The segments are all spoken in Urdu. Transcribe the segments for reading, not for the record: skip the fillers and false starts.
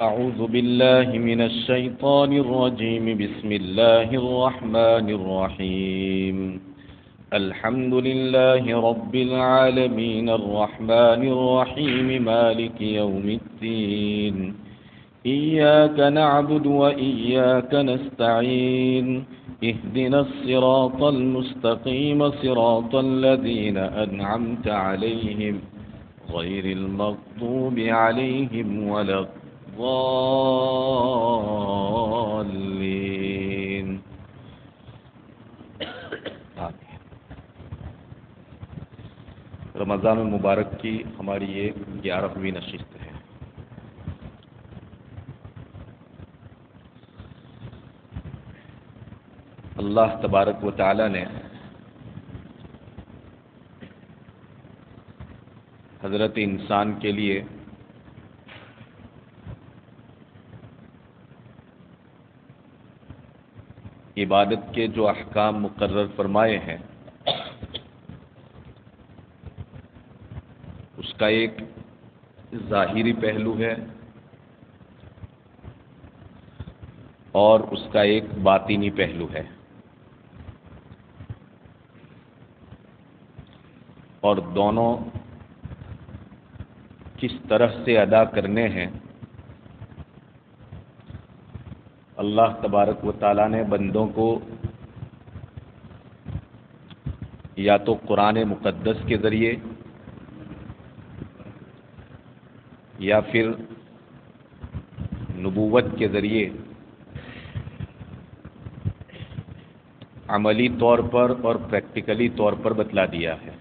أعوذ بالله من الشيطان الرجيم. بسم الله الرحمن الرحيم. الحمد لله رب العالمين الرحمن الرحيم مالك يوم الدين. إياك نعبد وإياك نستعين. اهدنا الصراط المستقيم صراط الذين أنعمت عليهم غير المغضوب عليهم ولا الضالين. رمضان المبارک کی ہماری یہ 11ویں نشست ہے. اللہ تبارک و تعالی نے حضرت انسان کے لیے عبادت کے جو احکام مقرر فرمائے ہیں اس کا ایک ظاہری پہلو ہے اور اس کا ایک باطنی پہلو ہے، اور دونوں کس طرح سے ادا کرنے ہیں اللہ تبارک و تعالیٰ نے بندوں کو یا تو قرآن مقدس کے ذریعے یا پھر نبوت کے ذریعے عملی طور پر اور پریکٹیکلی طور پر بتلا دیا ہے.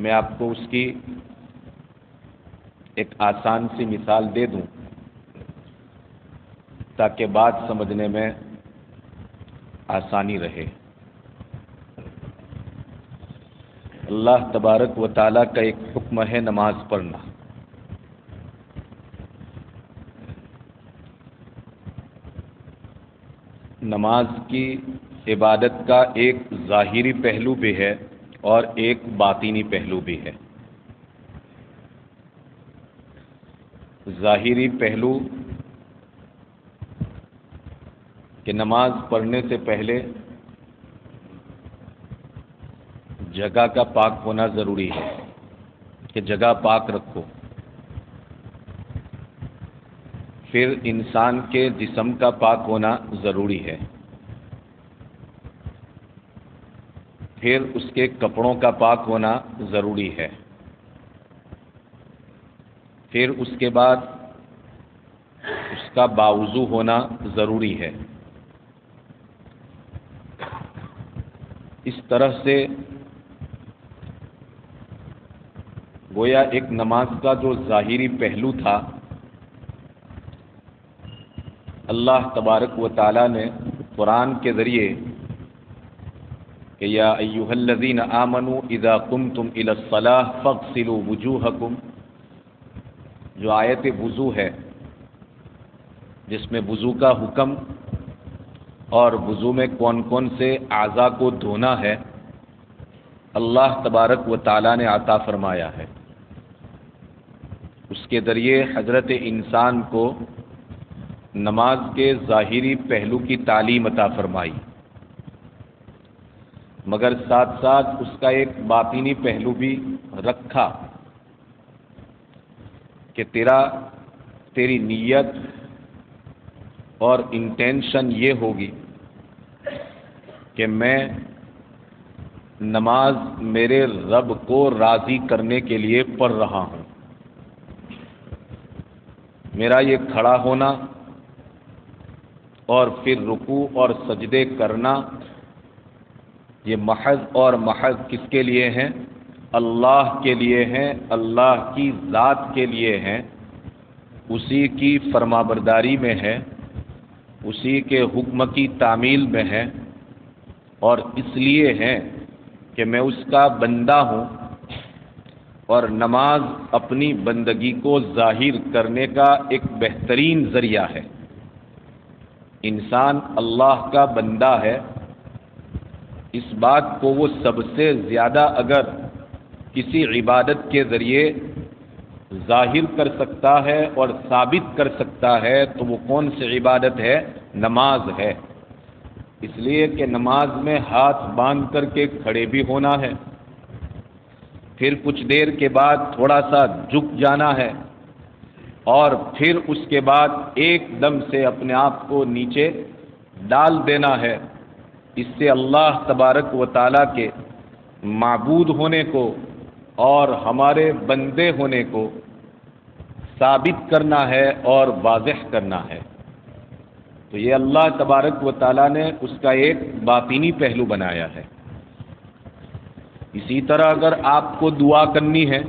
میں آپ کو اس کی ایک آسان سی مثال دے دوں تاکہ بات سمجھنے میں آسانی رہے. اللہ تبارک و تعالیٰ کا ایک حکم ہے نماز پڑھنا. نماز کی عبادت کا ایک ظاہری پہلو بھی ہے اور ایک باطنی پہلو بھی ہے. ظاہری پہلو کہ نماز پڑھنے سے پہلے جگہ کا پاک ہونا ضروری ہے کہ جگہ پاک رکھو. پھر انسان کے جسم کا پاک ہونا ضروری ہے. پھر اس کے کپڑوں کا پاک ہونا ضروری ہے. پھر اس کے بعد اس کا باوضو ہونا ضروری ہے. اس طرح سے گویا ایک نماز کا جو ظاہری پہلو تھا اللہ تبارک و تعالی نے قرآن کے ذریعے کہ یا ایھا الذین آمنوا اذا قمتم الی الصلاۃ فاغسلوا وجوہکم، جو آیت وضو ہے جس میں وضو کا حکم اور وضو میں کون کون سے اعضاء کو دھونا ہے اللہ تبارک و تعالی نے عطا فرمایا ہے. اس کے ذریعے حضرت انسان کو نماز کے ظاہری پہلو کی تعلیم عطا فرمائی، مگر ساتھ ساتھ اس کا ایک باطنی پہلو بھی رکھا کہ تیری نیت اور انٹینشن یہ ہوگی کہ میں نماز میرے رب کو راضی کرنے کے لیے پڑھ رہا ہوں. میرا یہ کھڑا ہونا اور پھر رکوع اور سجدے کرنا یہ محض اور محض کس کے لیے ہیں؟ اللہ کے لیے ہیں، اللہ کی ذات کے لیے ہیں، اسی کی فرمانبرداری میں ہے، اسی کے حکم کی تعمیل میں ہے، اور اس لیے ہے کہ میں اس کا بندہ ہوں اور نماز اپنی بندگی کو ظاہر کرنے کا ایک بہترین ذریعہ ہے. انسان اللہ کا بندہ ہے اس بات کو وہ سب سے زیادہ اگر کسی عبادت کے ذریعے ظاہر کر سکتا ہے اور ثابت کر سکتا ہے تو وہ کون سی عبادت ہے؟ نماز ہے۔ اس لیے کہ نماز میں ہاتھ باندھ کر کے کھڑے بھی ہونا ہے، پھر کچھ دیر کے بعد تھوڑا سا جھک جانا ہے، اور پھر اس کے بعد ایک دم سے اپنے آپ کو نیچے ڈال دینا ہے۔ اس سے اللہ تبارک و تعالیٰ کے معبود ہونے کو اور ہمارے بندے ہونے کو ثابت کرنا ہے اور واضح کرنا ہے۔ تو یہ اللہ تبارک و تعالیٰ نے اس کا ایک باطنی پہلو بنایا ہے۔ اسی طرح اگر آپ کو دعا کرنی ہے،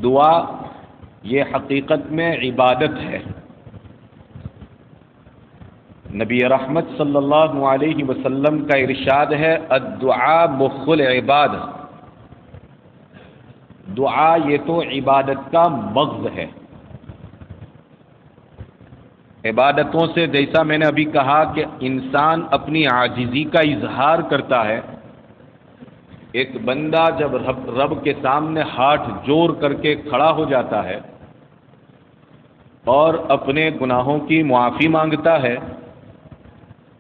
دعا یہ حقیقت میں عبادت ہے۔ نبی رحمت صلی اللہ علیہ وسلم کا ارشاد ہے، الدعاء مخ العبادہ، دعا یہ تو عبادت کا مغز ہے۔ عبادتوں سے جیسا میں نے ابھی کہا کہ انسان اپنی عاجزی کا اظہار کرتا ہے، ایک بندہ جب رب کے سامنے ہاتھ جوڑ کر کے کھڑا ہو جاتا ہے اور اپنے گناہوں کی معافی مانگتا ہے،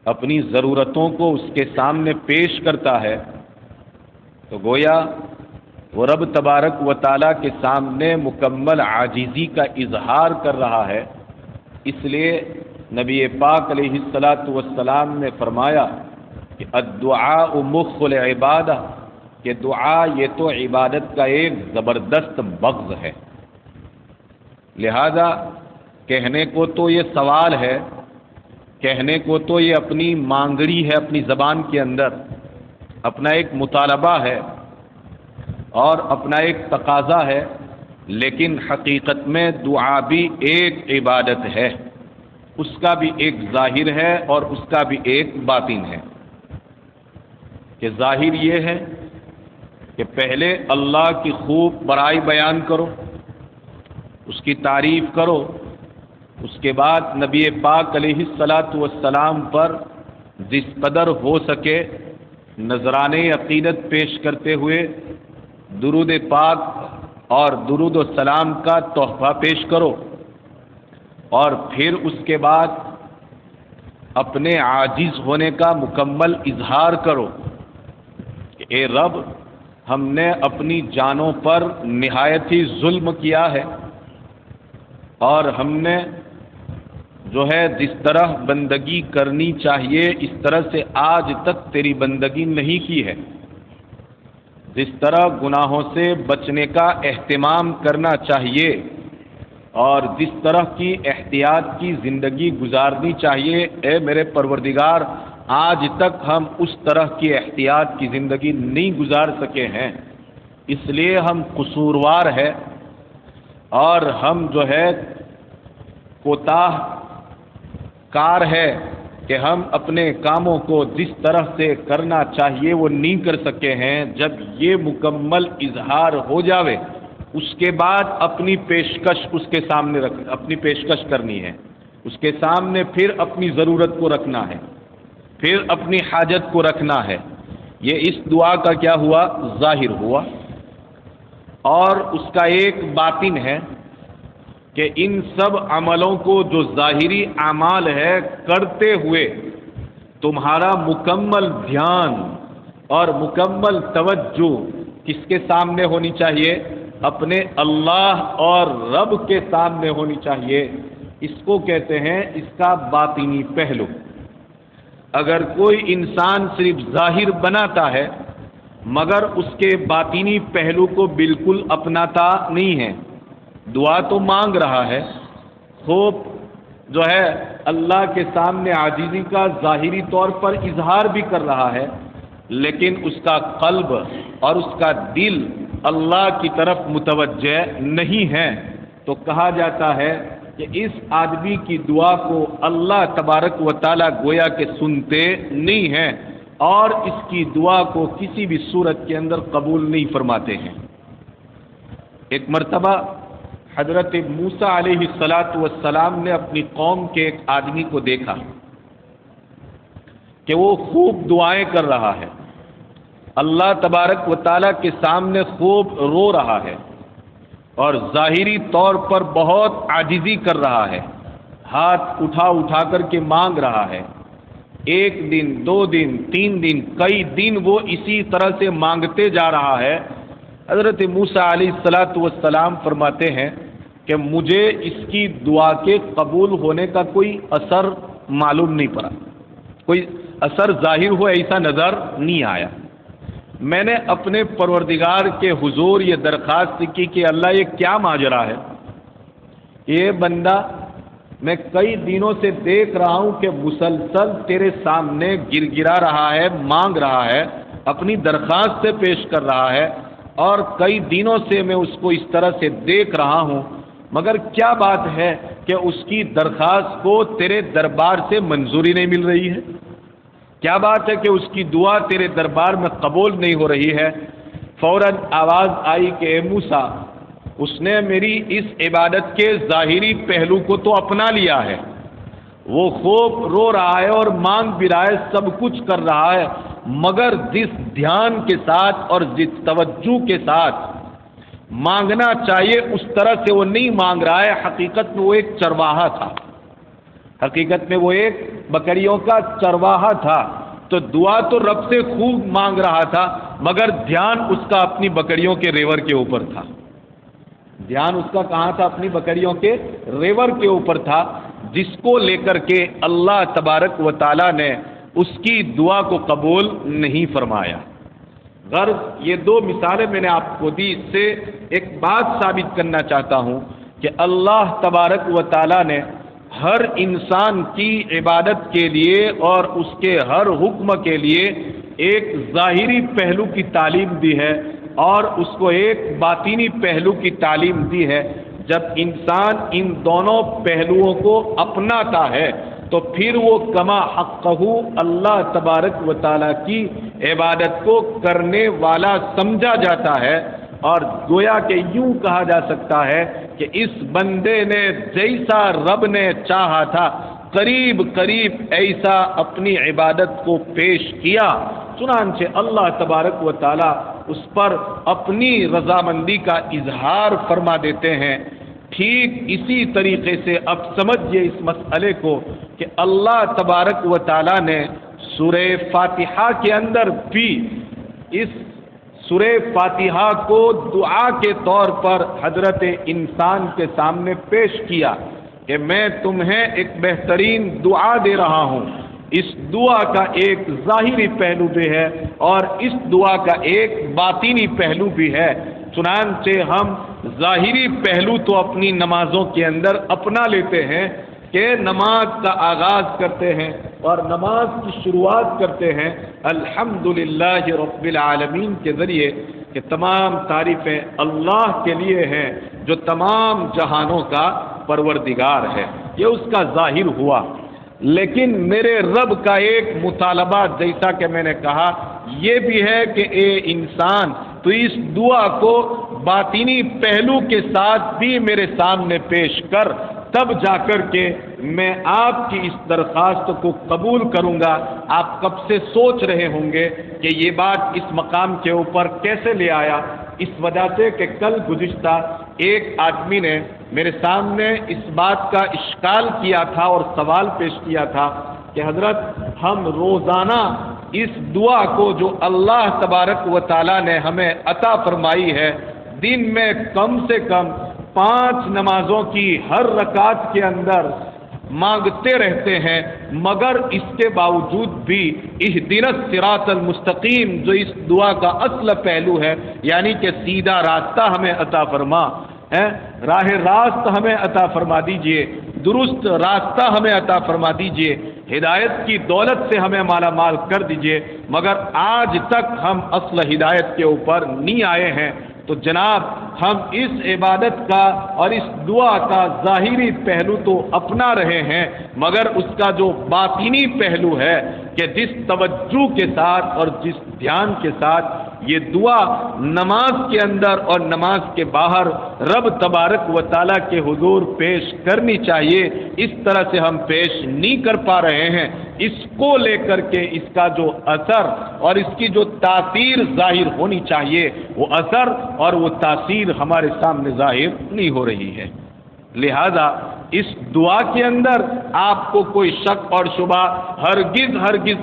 اپنی ضرورتوں کو اس کے سامنے پیش کرتا ہے، تو گویا وہ رب تبارک و تعالیٰ کے سامنے مکمل عاجزی کا اظہار کر رہا ہے۔ اس لیے نبی پاک علیہ الصلاۃ والسلام نے فرمایا کہ الدعاء مخ العبادہ، کہ دعا یہ تو عبادت کا ایک زبردست مغز ہے۔ لہذا کہنے کو تو یہ سوال ہے، کہنے کو تو یہ اپنی مانگڑی ہے، اپنی زبان کے اندر اپنا ایک مطالبہ ہے اور اپنا ایک تقاضا ہے، لیکن حقیقت میں دعا بھی ایک عبادت ہے، اس کا بھی ایک ظاہر ہے اور اس کا بھی ایک باطن ہے۔ کہ ظاہر یہ ہے کہ پہلے اللہ کی خوب بڑائی بیان کرو، اس کی تعریف کرو، اس کے بعد نبی پاک علیہ الصلاۃ والسلام پر جس قدر ہو سکے نذرانے عقیدت پیش کرتے ہوئے درود پاک اور درود و سلام کا تحفہ پیش کرو، اور پھر اس کے بعد اپنے عاجز ہونے کا مکمل اظہار کرو کہ اے رب، ہم نے اپنی جانوں پر نہایت ہی ظلم کیا ہے، اور ہم نے جو ہے جس طرح بندگی کرنی چاہیے اس طرح سے آج تک تیری بندگی نہیں کی ہے، جس طرح گناہوں سے بچنے کا اہتمام کرنا چاہیے اور جس طرح کی احتیاط کی زندگی گزارنی چاہیے، اے میرے پروردگار، آج تک ہم اس طرح کی احتیاط کی زندگی نہیں گزار سکے ہیں، اس لیے ہم قصوروار ہیں اور ہم جو ہے کوتاہ کار ہے کہ ہم اپنے کاموں کو جس طرح سے کرنا چاہیے وہ نہیں کر سکے ہیں۔ جب یہ مکمل اظہار ہو جاوے، اس کے بعد اپنی پیشکش اس کے سامنے اپنی پیشکش کرنی ہے، اس کے سامنے پھر اپنی ضرورت کو رکھنا ہے، پھر اپنی حاجت کو رکھنا ہے۔ یہ اس دعا کا کیا ہوا؟ ظاہر ہوا۔ اور اس کا ایک باطن ہے کہ ان سب عملوں کو جو ظاہری اعمال ہے کرتے ہوئے تمہارا مکمل دھیان اور مکمل توجہ کس کے سامنے ہونی چاہیے؟ اپنے اللہ اور رب کے سامنے ہونی چاہیے۔ اس کو کہتے ہیں اس کا باطنی پہلو۔ اگر کوئی انسان صرف ظاہر بناتا ہے مگر اس کے باطنی پہلو کو بالکل اپناتا نہیں ہے، دعا تو مانگ رہا ہے، خوب جو ہے اللہ کے سامنے عاجزی کا ظاہری طور پر اظہار بھی کر رہا ہے، لیکن اس کا قلب اور اس کا دل اللہ کی طرف متوجہ نہیں ہے، تو کہا جاتا ہے کہ اس آدمی کی دعا کو اللہ تبارک و تعالیٰ گویا کہ سنتے نہیں ہیں اور اس کی دعا کو کسی بھی صورت کے اندر قبول نہیں فرماتے ہیں۔ ایک مرتبہ حضرت موسیٰ علیہ الصلاۃ والسلام نے اپنی قوم کے ایک آدمی کو دیکھا کہ وہ خوب دعائیں کر رہا ہے، اللہ تبارک و تعالیٰ کے سامنے خوب رو رہا ہے اور ظاہری طور پر بہت عاجزی کر رہا ہے، ہاتھ اٹھا اٹھا کر کے مانگ رہا ہے، 1 دن 2 دن 3 دن کئی دن وہ اسی طرح سے مانگتے جا رہا ہے۔ حضرت موسیٰ علیہ السلام فرماتے ہیں کہ مجھے اس کی دعا کے قبول ہونے کا کوئی اثر معلوم نہیں پڑا، کوئی اثر ظاہر ہو ایسا نظر نہیں آیا۔ میں نے اپنے پروردگار کے حضور یہ درخواست کی کہ اللہ یہ کیا ماجرا ہے، یہ بندہ میں کئی دنوں سے دیکھ رہا ہوں کہ مسلسل تیرے سامنے گر گرا رہا ہے، مانگ رہا ہے، اپنی درخواست سے پیش کر رہا ہے، اور کئی دنوں سے میں اس کو اس طرح سے دیکھ رہا ہوں، مگر کیا بات ہے کہ اس کی درخواست کو تیرے دربار سے منظوری نہیں مل رہی ہے؟ کیا بات ہے کہ اس کی دعا تیرے دربار میں قبول نہیں ہو رہی ہے؟ فوراً آواز آئی کہ اے موسیٰ، اس نے میری اس عبادت کے ظاہری پہلو کو تو اپنا لیا ہے، وہ خوب رو رہا ہے اور مانگ بھی رہا ہے، سب کچھ کر رہا ہے، مگر جس دھیان کے ساتھ اور جس توجہ کے ساتھ مانگنا چاہیے اس طرح سے وہ نہیں مانگ رہا ہے۔ حقیقت میں وہ ایک چرواہا تھا، حقیقت میں وہ ایک بکریوں کا چرواہا تھا، تو دعا تو رب سے خوب مانگ رہا تھا، مگر دھیان اس کا اپنی بکریوں کے ریور کے اوپر تھا۔ دھیان اس کا کہاں تھا؟ اپنی بکریوں کے ریور کے اوپر تھا، جس کو لے کر کے اللہ تبارک و تعالیٰ نے اس کی دعا کو قبول نہیں فرمایا۔ غرض یہ 2 مثالیں میں نے آپ کو دی، اس سے ایک بات ثابت کرنا چاہتا ہوں کہ اللہ تبارک و تعالیٰ نے ہر انسان کی عبادت کے لیے اور اس کے ہر حکم کے لیے ایک ظاہری پہلو کی تعلیم دی ہے اور اس کو ایک باطینی پہلو کی تعلیم دی ہے۔ جب انسان ان دونوں پہلوؤں کو اپناتا ہے تو پھر وہ کما حقہ اللہ تبارک و تعالیٰ کی عبادت کو کرنے والا سمجھا جاتا ہے، اور گویا کہ یوں کہا جا سکتا ہے کہ اس بندے نے جیسا رب نے چاہا تھا قریب قریب ایسا اپنی عبادت کو پیش کیا، چنانچہ اللہ تبارک و تعالیٰ اس پر اپنی رضامندی کا اظہار فرما دیتے ہیں۔ ٹھیک اسی طریقے سے اب سمجھیے اس مسئلے کو کہ اللہ تبارک و تعالیٰ نے سورہ فاتحہ کے اندر بھی اس سورہ فاتحہ کو دعا کے طور پر حضرت انسان کے سامنے پیش کیا کہ میں تمہیں ایک بہترین دعا دے رہا ہوں۔ اس دعا کا ایک ظاہری پہلو بھی ہے اور اس دعا کا ایک باطینی پہلو بھی ہے، چنانچہ ہم ظاہری پہلو تو اپنی نمازوں کے اندر اپنا لیتے ہیں کہ نماز کا آغاز کرتے ہیں اور نماز کی شروعات کرتے ہیں الحمدللہ رب العالمین کے ذریعے کہ تمام تعریفیں اللہ کے لیے ہیں جو تمام جہانوں کا پروردگار ہے، یہ اس کا ظاہر ہوا۔ لیکن میرے رب کا ایک مطالبہ جیسا کہ میں نے کہا یہ بھی ہے کہ اے انسان تو اس دعا کو باطینی پہلو کے ساتھ بھی میرے سامنے پیش کر، تب جا کر کے میں آپ کی اس درخواست کو قبول کروں گا۔ آپ کب سے سوچ رہے ہوں گے کہ یہ بات اس مقام کے اوپر کیسے لے آیا، اس وجہ سے کہ کل گزشتہ ایک آدمی نے میرے سامنے اس بات کا اشکال کیا تھا اور سوال پیش کیا تھا کہ حضرت ہم روزانہ اس دعا کو جو اللہ تبارک و تعالیٰ نے ہمیں عطا فرمائی ہے دن میں کم سے کم 5 نمازوں کی ہر رکعت کے اندر مانگتے رہتے ہیں، مگر اس کے باوجود بھی اہدنا الصراط المستقیم جو اس دعا کا اصل پہلو ہے، یعنی کہ سیدھا راستہ ہمیں عطا فرما، راہ راست ہمیں عطا فرما دیجئے، درست راستہ ہمیں عطا فرما دیجئے، ہدایت کی دولت سے ہمیں مالا مال کر دیجئے، مگر آج تک ہم اصل ہدایت کے اوپر نہیں آئے ہیں۔ تو جناب ہم اس عبادت کا اور اس دعا کا ظاہری پہلو تو اپنا رہے ہیں، مگر اس کا جو باطینی پہلو ہے کہ جس توجہ کے ساتھ اور جس دھیان کے ساتھ یہ دعا نماز کے اندر اور نماز کے باہر رب تبارک و تعالیٰ کے حضور پیش کرنی چاہیے. اس طرح سے ہم پیش نہیں کر پا رہے ہیں. اس کو لے کر کے اس کا جو اثر اور اس کی جو تاثیر ظاہر ہونی چاہیے وہ اثر اور وہ تاثیر ہمارے سامنے ظاہر نہیں ہو رہی ہے. لہذا اس دعا کے اندر آپ کو کوئی شک اور شبہ ہرگز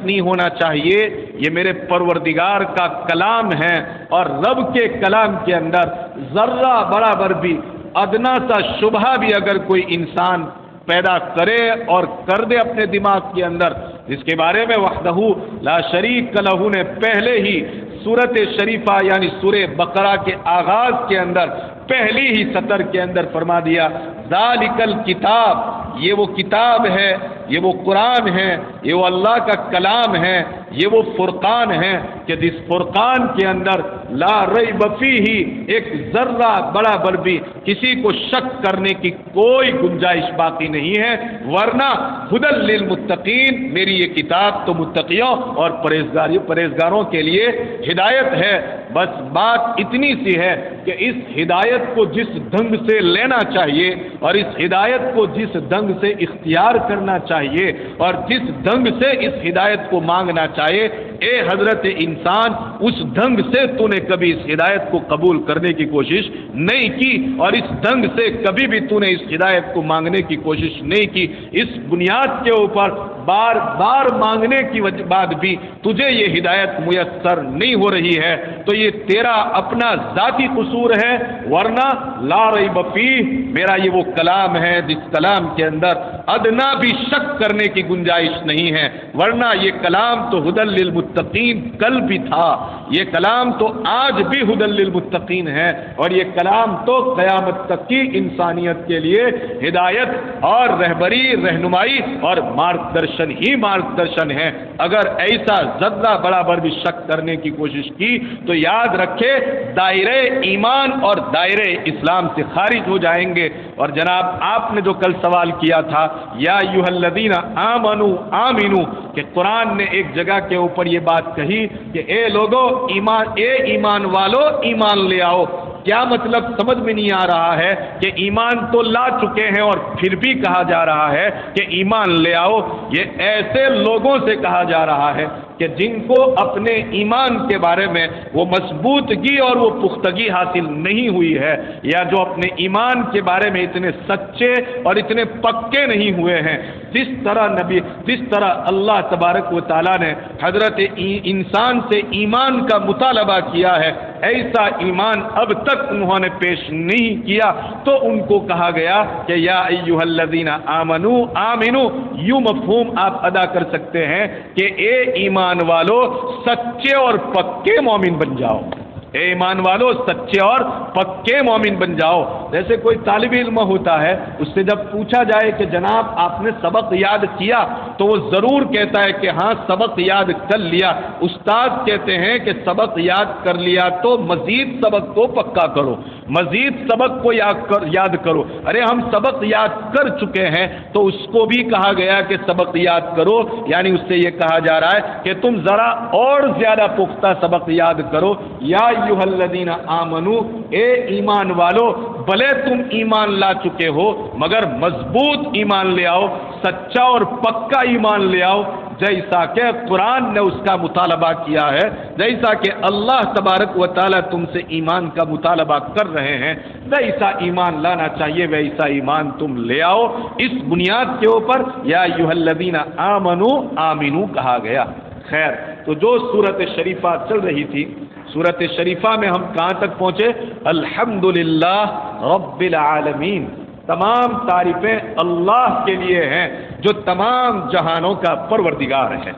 نہیں ہونا چاہیے. یہ میرے پروردگار کا کلام ہے اور رب کے کلام کے اندر ذرہ برابر بھی ادنا سا شبہ بھی اگر کوئی انسان پیدا کرے اور کر دے اپنے دماغ کے اندر، جس کے بارے میں وحدہ لا شریک لہ نے پہلے ہی سورۃ شریفہ یعنی سورہ بقرہ کے آغاز کے اندر پہلی ہی سطر کے اندر فرما دیا ذالک الکتاب، یہ وہ کتاب ہے، یہ وہ قرآن ہے، یہ وہ اللہ کا کلام ہے، یہ وہ فرقان ہے کہ جس فرقان کے اندر لا ریب فیہ، ایک ذرہ برابر بھی کسی کو شک کرنے کی کوئی گنجائش باقی نہیں ہے. ورنہ ھدی للمتقین، میری یہ کتاب تو متقیوں اور پرہیزگاروں کے لیے ہدایت ہے. بس بات اتنی سی ہے کہ اس ہدایت کو جس ڈھنگ سے لینا چاہیے اور اس ہدایت کو جس ڈھنگ سے اختیار کرنا چاہیے اور جس ڈھنگ سے اس ہدایت کو مانگنا چاہیے، اے حضرت انسان، اس ڈھنگ سے تو نے کبھی اس ہدایت کو قبول کرنے کی کوشش نہیں کی اور اس ڈھنگ سے کبھی بھی تو نے اس ہدایت کو مانگنے کی کوشش نہیں کی. اس بنیاد کے اوپر بار بار مانگنے کی بعد بھی تجھے یہ ہدایت میسر نہیں ہو رہی ہے تو یہ تیرا اپنا ذاتی قصور ہے. ورنہ لا ریب فیہ، میرا یہ وہ کلام ہے جس کلام کے اندر ادنا بھی شک کرنے کی گنجائش نہیں ہے. ورنہ یہ کلام تو ھدی للمتقین کل بھی تھا، یہ کلام تو آج بھی ھدی للمتقین ہے اور یہ کلام تو قیامت تک کی انسانیت کے لیے ہدایت اور رہبری، رہنمائی اور مارگدرشن ہی مارگدرشن ہے. اگر ایسا ذرہ برابر بھی شک کرنے کی کوشش کی تو یاد رکھے دائرے ایمان اور دائرے اسلام سے خارج ہو جائیں گے. اور جناب آپ نے جو کل سوال کیا تھا یا ایھا الذین آمنوا آمنوا، کہ قرآن نے ایک جگہ کے اوپر یہ بات کہی کہ اے لوگو ایمان والو ایمان لے آؤ. کیا مطلب سمجھ میں نہیں آ رہا ہے کہ ایمان تو لا چکے ہیں اور پھر بھی کہا جا رہا ہے کہ ایمان لے آؤ. یہ ایسے لوگوں سے کہا جا رہا ہے کہ جن کو اپنے ایمان کے بارے میں وہ مضبوطگی اور وہ پختگی حاصل نہیں ہوئی ہے، یا جو اپنے ایمان کے بارے میں اتنے سچے اور اتنے پکے نہیں ہوئے ہیں. جس طرح اللہ تبارک و تعالیٰ نے حضرت انسان سے ایمان کا مطالبہ کیا ہے، ایسا ایمان اب تک انہوں نے پیش نہیں کیا تو ان کو کہا گیا کہ یا ایھا الذین آمنوا آمنوا. یوں مفہوم آپ ادا کر سکتے ہیں کہ اے ایمان والو سچے اور پکے مومن بن جاؤ. اے ایمان والو سچے اور پکے مومن بن جاؤ. جیسے کوئی طالب علم ہوتا ہے، اس سے جب پوچھا جائے کہ جناب آپ نے سبق یاد کیا تو وہ ضرور کہتا ہے کہ ہاں سبق یاد کر لیا. استاد کہتے ہیں کہ سبق یاد کر لیا تو مزید سبق کو پکا کرو، مزید سبق کو یاد کرو. ارے ہم سبق یاد کر چکے ہیں تو اس کو بھی کہا گیا کہ سبق یاد کرو، یعنی اس سے یہ کہا جا رہا ہے کہ تم ذرا اور زیادہ پختہ سبق یاد کرو. یا ایھا الذین آمنوا، اے ایمان والو، بھلے تم ایمان لا چکے ہو مگر مضبوط ایمان لے آؤ، سچا اور پکا ایمان لے آؤ، جیسا کہ قرآن نے اس کا مطالبہ کیا ہے، جیسا کہ اللہ تبارک و تعالیٰ تم سے ایمان کا مطالبہ کر رہے ہیں، ویسا ایمان لانا چاہیے، ویسا ایمان تم لے آؤ. اس بنیاد کے اوپر یا ایھا الذین آمنوا آمنوا کہا گیا. خیر، تو جو سورۃ شریفہ چل رہی تھی، سورۃ شریفہ میں ہم کہاں تک پہنچے؟ الحمدللہ رب العالمین. تمام تعریفیں اللہ کے لیے ہیں جو تمام جہانوں کا پروردگار ہے.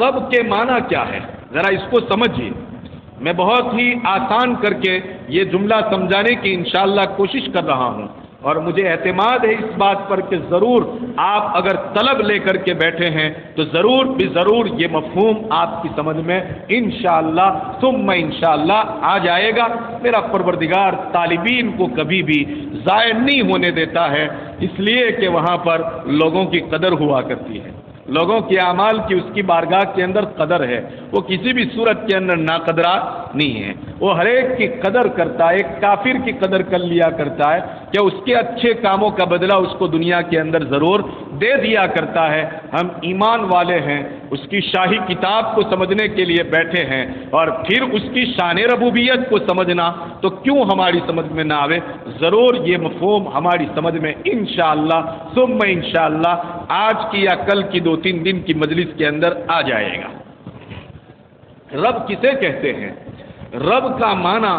رب کے معنی کیا ہے ذرا اس کو سمجھیے. میں بہت ہی آسان کر کے یہ جملہ سمجھانے کی انشاءاللہ کوشش کر رہا ہوں اور مجھے اعتماد ہے اس بات پر کہ ضرور آپ اگر طلب لے کر کے بیٹھے ہیں تو ضرور یہ مفہوم آپ کی سمجھ میں انشاءاللہ ثم انشاءاللہ آ جائے گا. میرا پروردگار طالبین کو کبھی بھی ضائع نہیں ہونے دیتا ہے، اس لیے کہ وہاں پر لوگوں کی قدر ہوا کرتی ہے. لوگوں کے اعمال کی اس کی بارگاہ کے اندر قدر ہے، وہ کسی بھی صورت کے اندر ناقدرہ نہیں ہے، وہ ہر ایک کی قدر کرتا ہے، ایک کافر کی قدر کر لیا کرتا ہے کہ اس کے اچھے کاموں کا بدلہ اس کو دنیا کے اندر ضرور دے دیا کرتا ہے۔ ہم ایمان والے ہیں، اس کی شاہی کتاب کو سمجھنے کے لیے بیٹھے ہیں، اور پھر اس کی شان ربوبیت کو سمجھنا تو کیوں ہماری سمجھ میں نہ آوے؟ ضرور یہ مفہوم ہماری سمجھ میں انشاءاللہ ثم انشاءاللہ آج کی یا کل کی 2-3 دن کی مجلس کے اندر آ جائے گا۔ رب کسے کہتے ہیں؟ رب کا معنی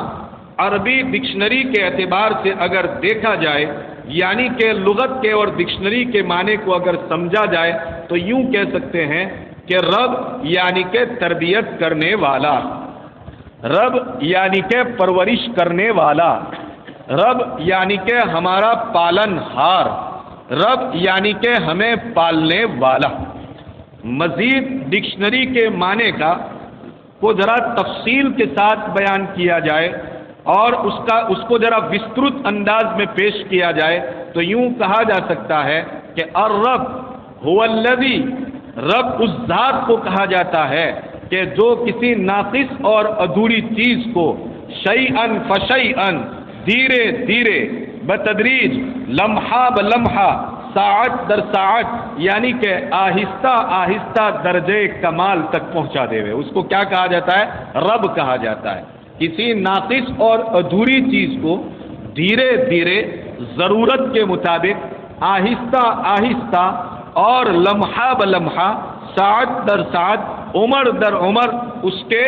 عربی ڈکشنری کے اعتبار سے اگر دیکھا جائے، یعنی کہ لغت کے اور ڈکشنری کے معنی کو اگر سمجھا جائے تو یوں کہہ سکتے ہیں کہ رب یعنی کہ تربیت کرنے والا، رب یعنی کہ پرورش کرنے والا، رب یعنی کہ ہمارا پالن ہار، رب یعنی کہ ہمیں پالنے والا۔ مزید ڈکشنری کے معنی کو ذرا تفصیل کے ساتھ بیان کیا جائے اور اس کو ذرا وسترت انداز میں پیش کیا جائے تو یوں کہا جا سکتا ہے کہ الرب هو الذی، رب اس ذات کو کہا جاتا ہے کہ جو کسی ناقص اور ادھوری چیز کو شیئن فشیئن، دھیرے دھیرے، بتدریج، لمحہ بلمحہ، ساعت در ساعت، یعنی کہ آہستہ آہستہ درجے کمال تک پہنچا دے ہوئے، اس کو کیا کہا جاتا ہے؟ رب کہا جاتا ہے۔ کسی ناقص اور ادھوری چیز کو دھیرے دھیرے، ضرورت کے مطابق، آہستہ آہستہ اور لمحہ بلمحہ، ساعت در ساعت، عمر در عمر، اس کے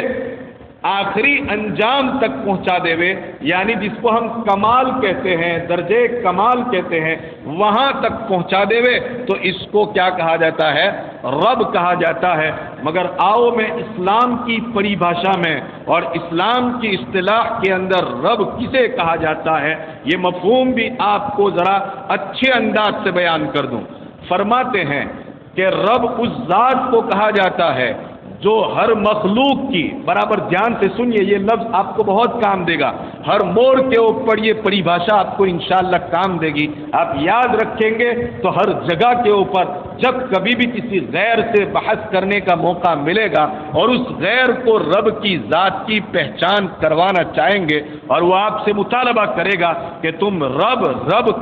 آخری انجام تک پہنچا دے ہوئے، یعنی جس کو ہم کمال کہتے ہیں، درجے کمال کہتے ہیں، وہاں تک پہنچا دے ہوئے، تو اس کو کیا کہا جاتا ہے؟ رب کہا جاتا ہے۔ مگر آؤ میں اسلام کی پریبھاشا میں اور اسلام کی اصطلاح کے اندر رب کسے کہا جاتا ہے یہ مفہوم بھی آپ کو ذرا اچھے انداز سے بیان کر دوں۔ فرماتے ہیں کہ رب اس ذات کو کہا جاتا ہے جو ہر مخلوق کی، برابر دھیان سے سنیے، یہ لفظ آپ کو بہت کام دے گا، ہر موڑ کے اوپر یہ پریبھاشا آپ کو انشاءاللہ کام دے گی، آپ یاد رکھیں گے تو ہر جگہ کے اوپر جب کبھی بھی کسی غیر سے بحث کرنے کا موقع ملے گا اور اس غیر کو رب کی ذات کی پہچان کروانا چاہیں گے اور وہ آپ سے مطالبہ کرے گا کہ تم رب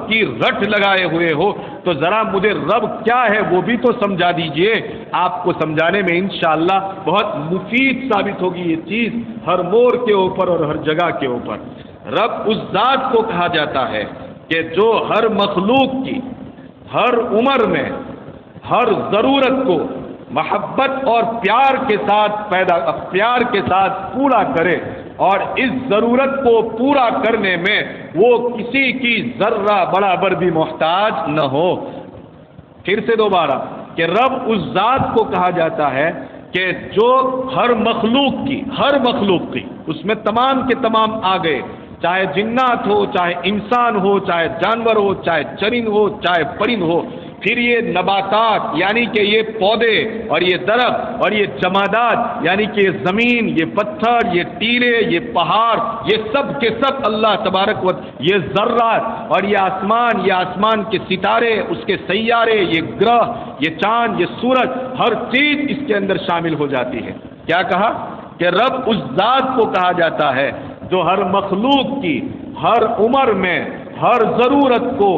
کی رٹ لگائے ہوئے ہو تو ذرا مجھے رب کیا ہے وہ بھی تو سمجھا دیجئے، آپ کو سمجھانے میں انشاءاللہ بہت مفید ثابت ہوگی یہ چیز ہر موڑ کے اوپر اور ہر جگہ کے اوپر۔ رب اس ذات کو کہا جاتا ہے کہ جو ہر مخلوق کی ہر عمر میں ہر ضرورت کو محبت اور پیار کے ساتھ پورا کرے، اور اس ضرورت کو پورا کرنے میں وہ کسی کی ذرہ برابر بھی محتاج نہ ہو۔ پھر سے دوبارہ کہ رب اس ذات کو کہا جاتا ہے کہ جو ہر مخلوق کی اس میں تمام کے تمام آ گئے، چاہے جنات ہو، چاہے انسان ہو، چاہے جانور ہو، چاہے چرند ہو، چاہے پرند ہو، پھر یہ نباتات یعنی کہ یہ پودے اور یہ درخت اور یہ جمادات یعنی کہ یہ زمین، یہ پتھر، یہ ٹیلے، یہ پہاڑ، یہ سب کے سب اللہ تبارک و یہ ذرات اور یہ آسمان کے ستارے، اس کے سیارے، یہ گرہ، یہ چاند، یہ سورج، ہر چیز اس کے اندر شامل ہو جاتی ہے۔ کیا کہا کہ رب اس ذات کو کہا جاتا ہے جو ہر مخلوق کی ہر عمر میں ہر ضرورت کو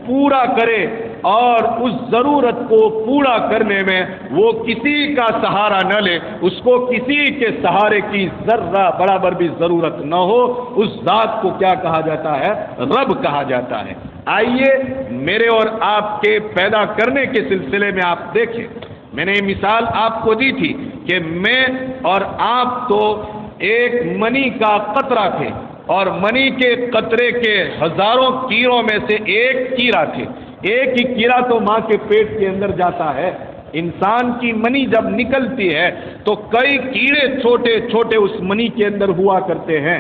پورا کرے، اور اس ضرورت کو پورا کرنے میں وہ کسی کا سہارا نہ لے، اس کو کسی کے سہارے کی ذرہ برابر بھی ضرورت نہ ہو، اس ذات کو کیا کہا جاتا ہے؟ رب کہا جاتا ہے۔ آئیے میرے اور آپ کے پیدا کرنے کے سلسلے میں آپ دیکھیں، میں نے مثال آپ کو دی تھی کہ میں اور آپ تو ایک منی کا قطرہ تھے، اور منی کے قطرے کے ہزاروں کیڑوں میں سے ایک کیڑا تھے۔ ایک ہی کیڑا تو ماں کے پیٹ کے اندر جاتا ہے۔ انسان کی منی جب نکلتی ہے تو کئی کیڑے چھوٹے چھوٹے اس منی کے اندر ہوا کرتے ہیں،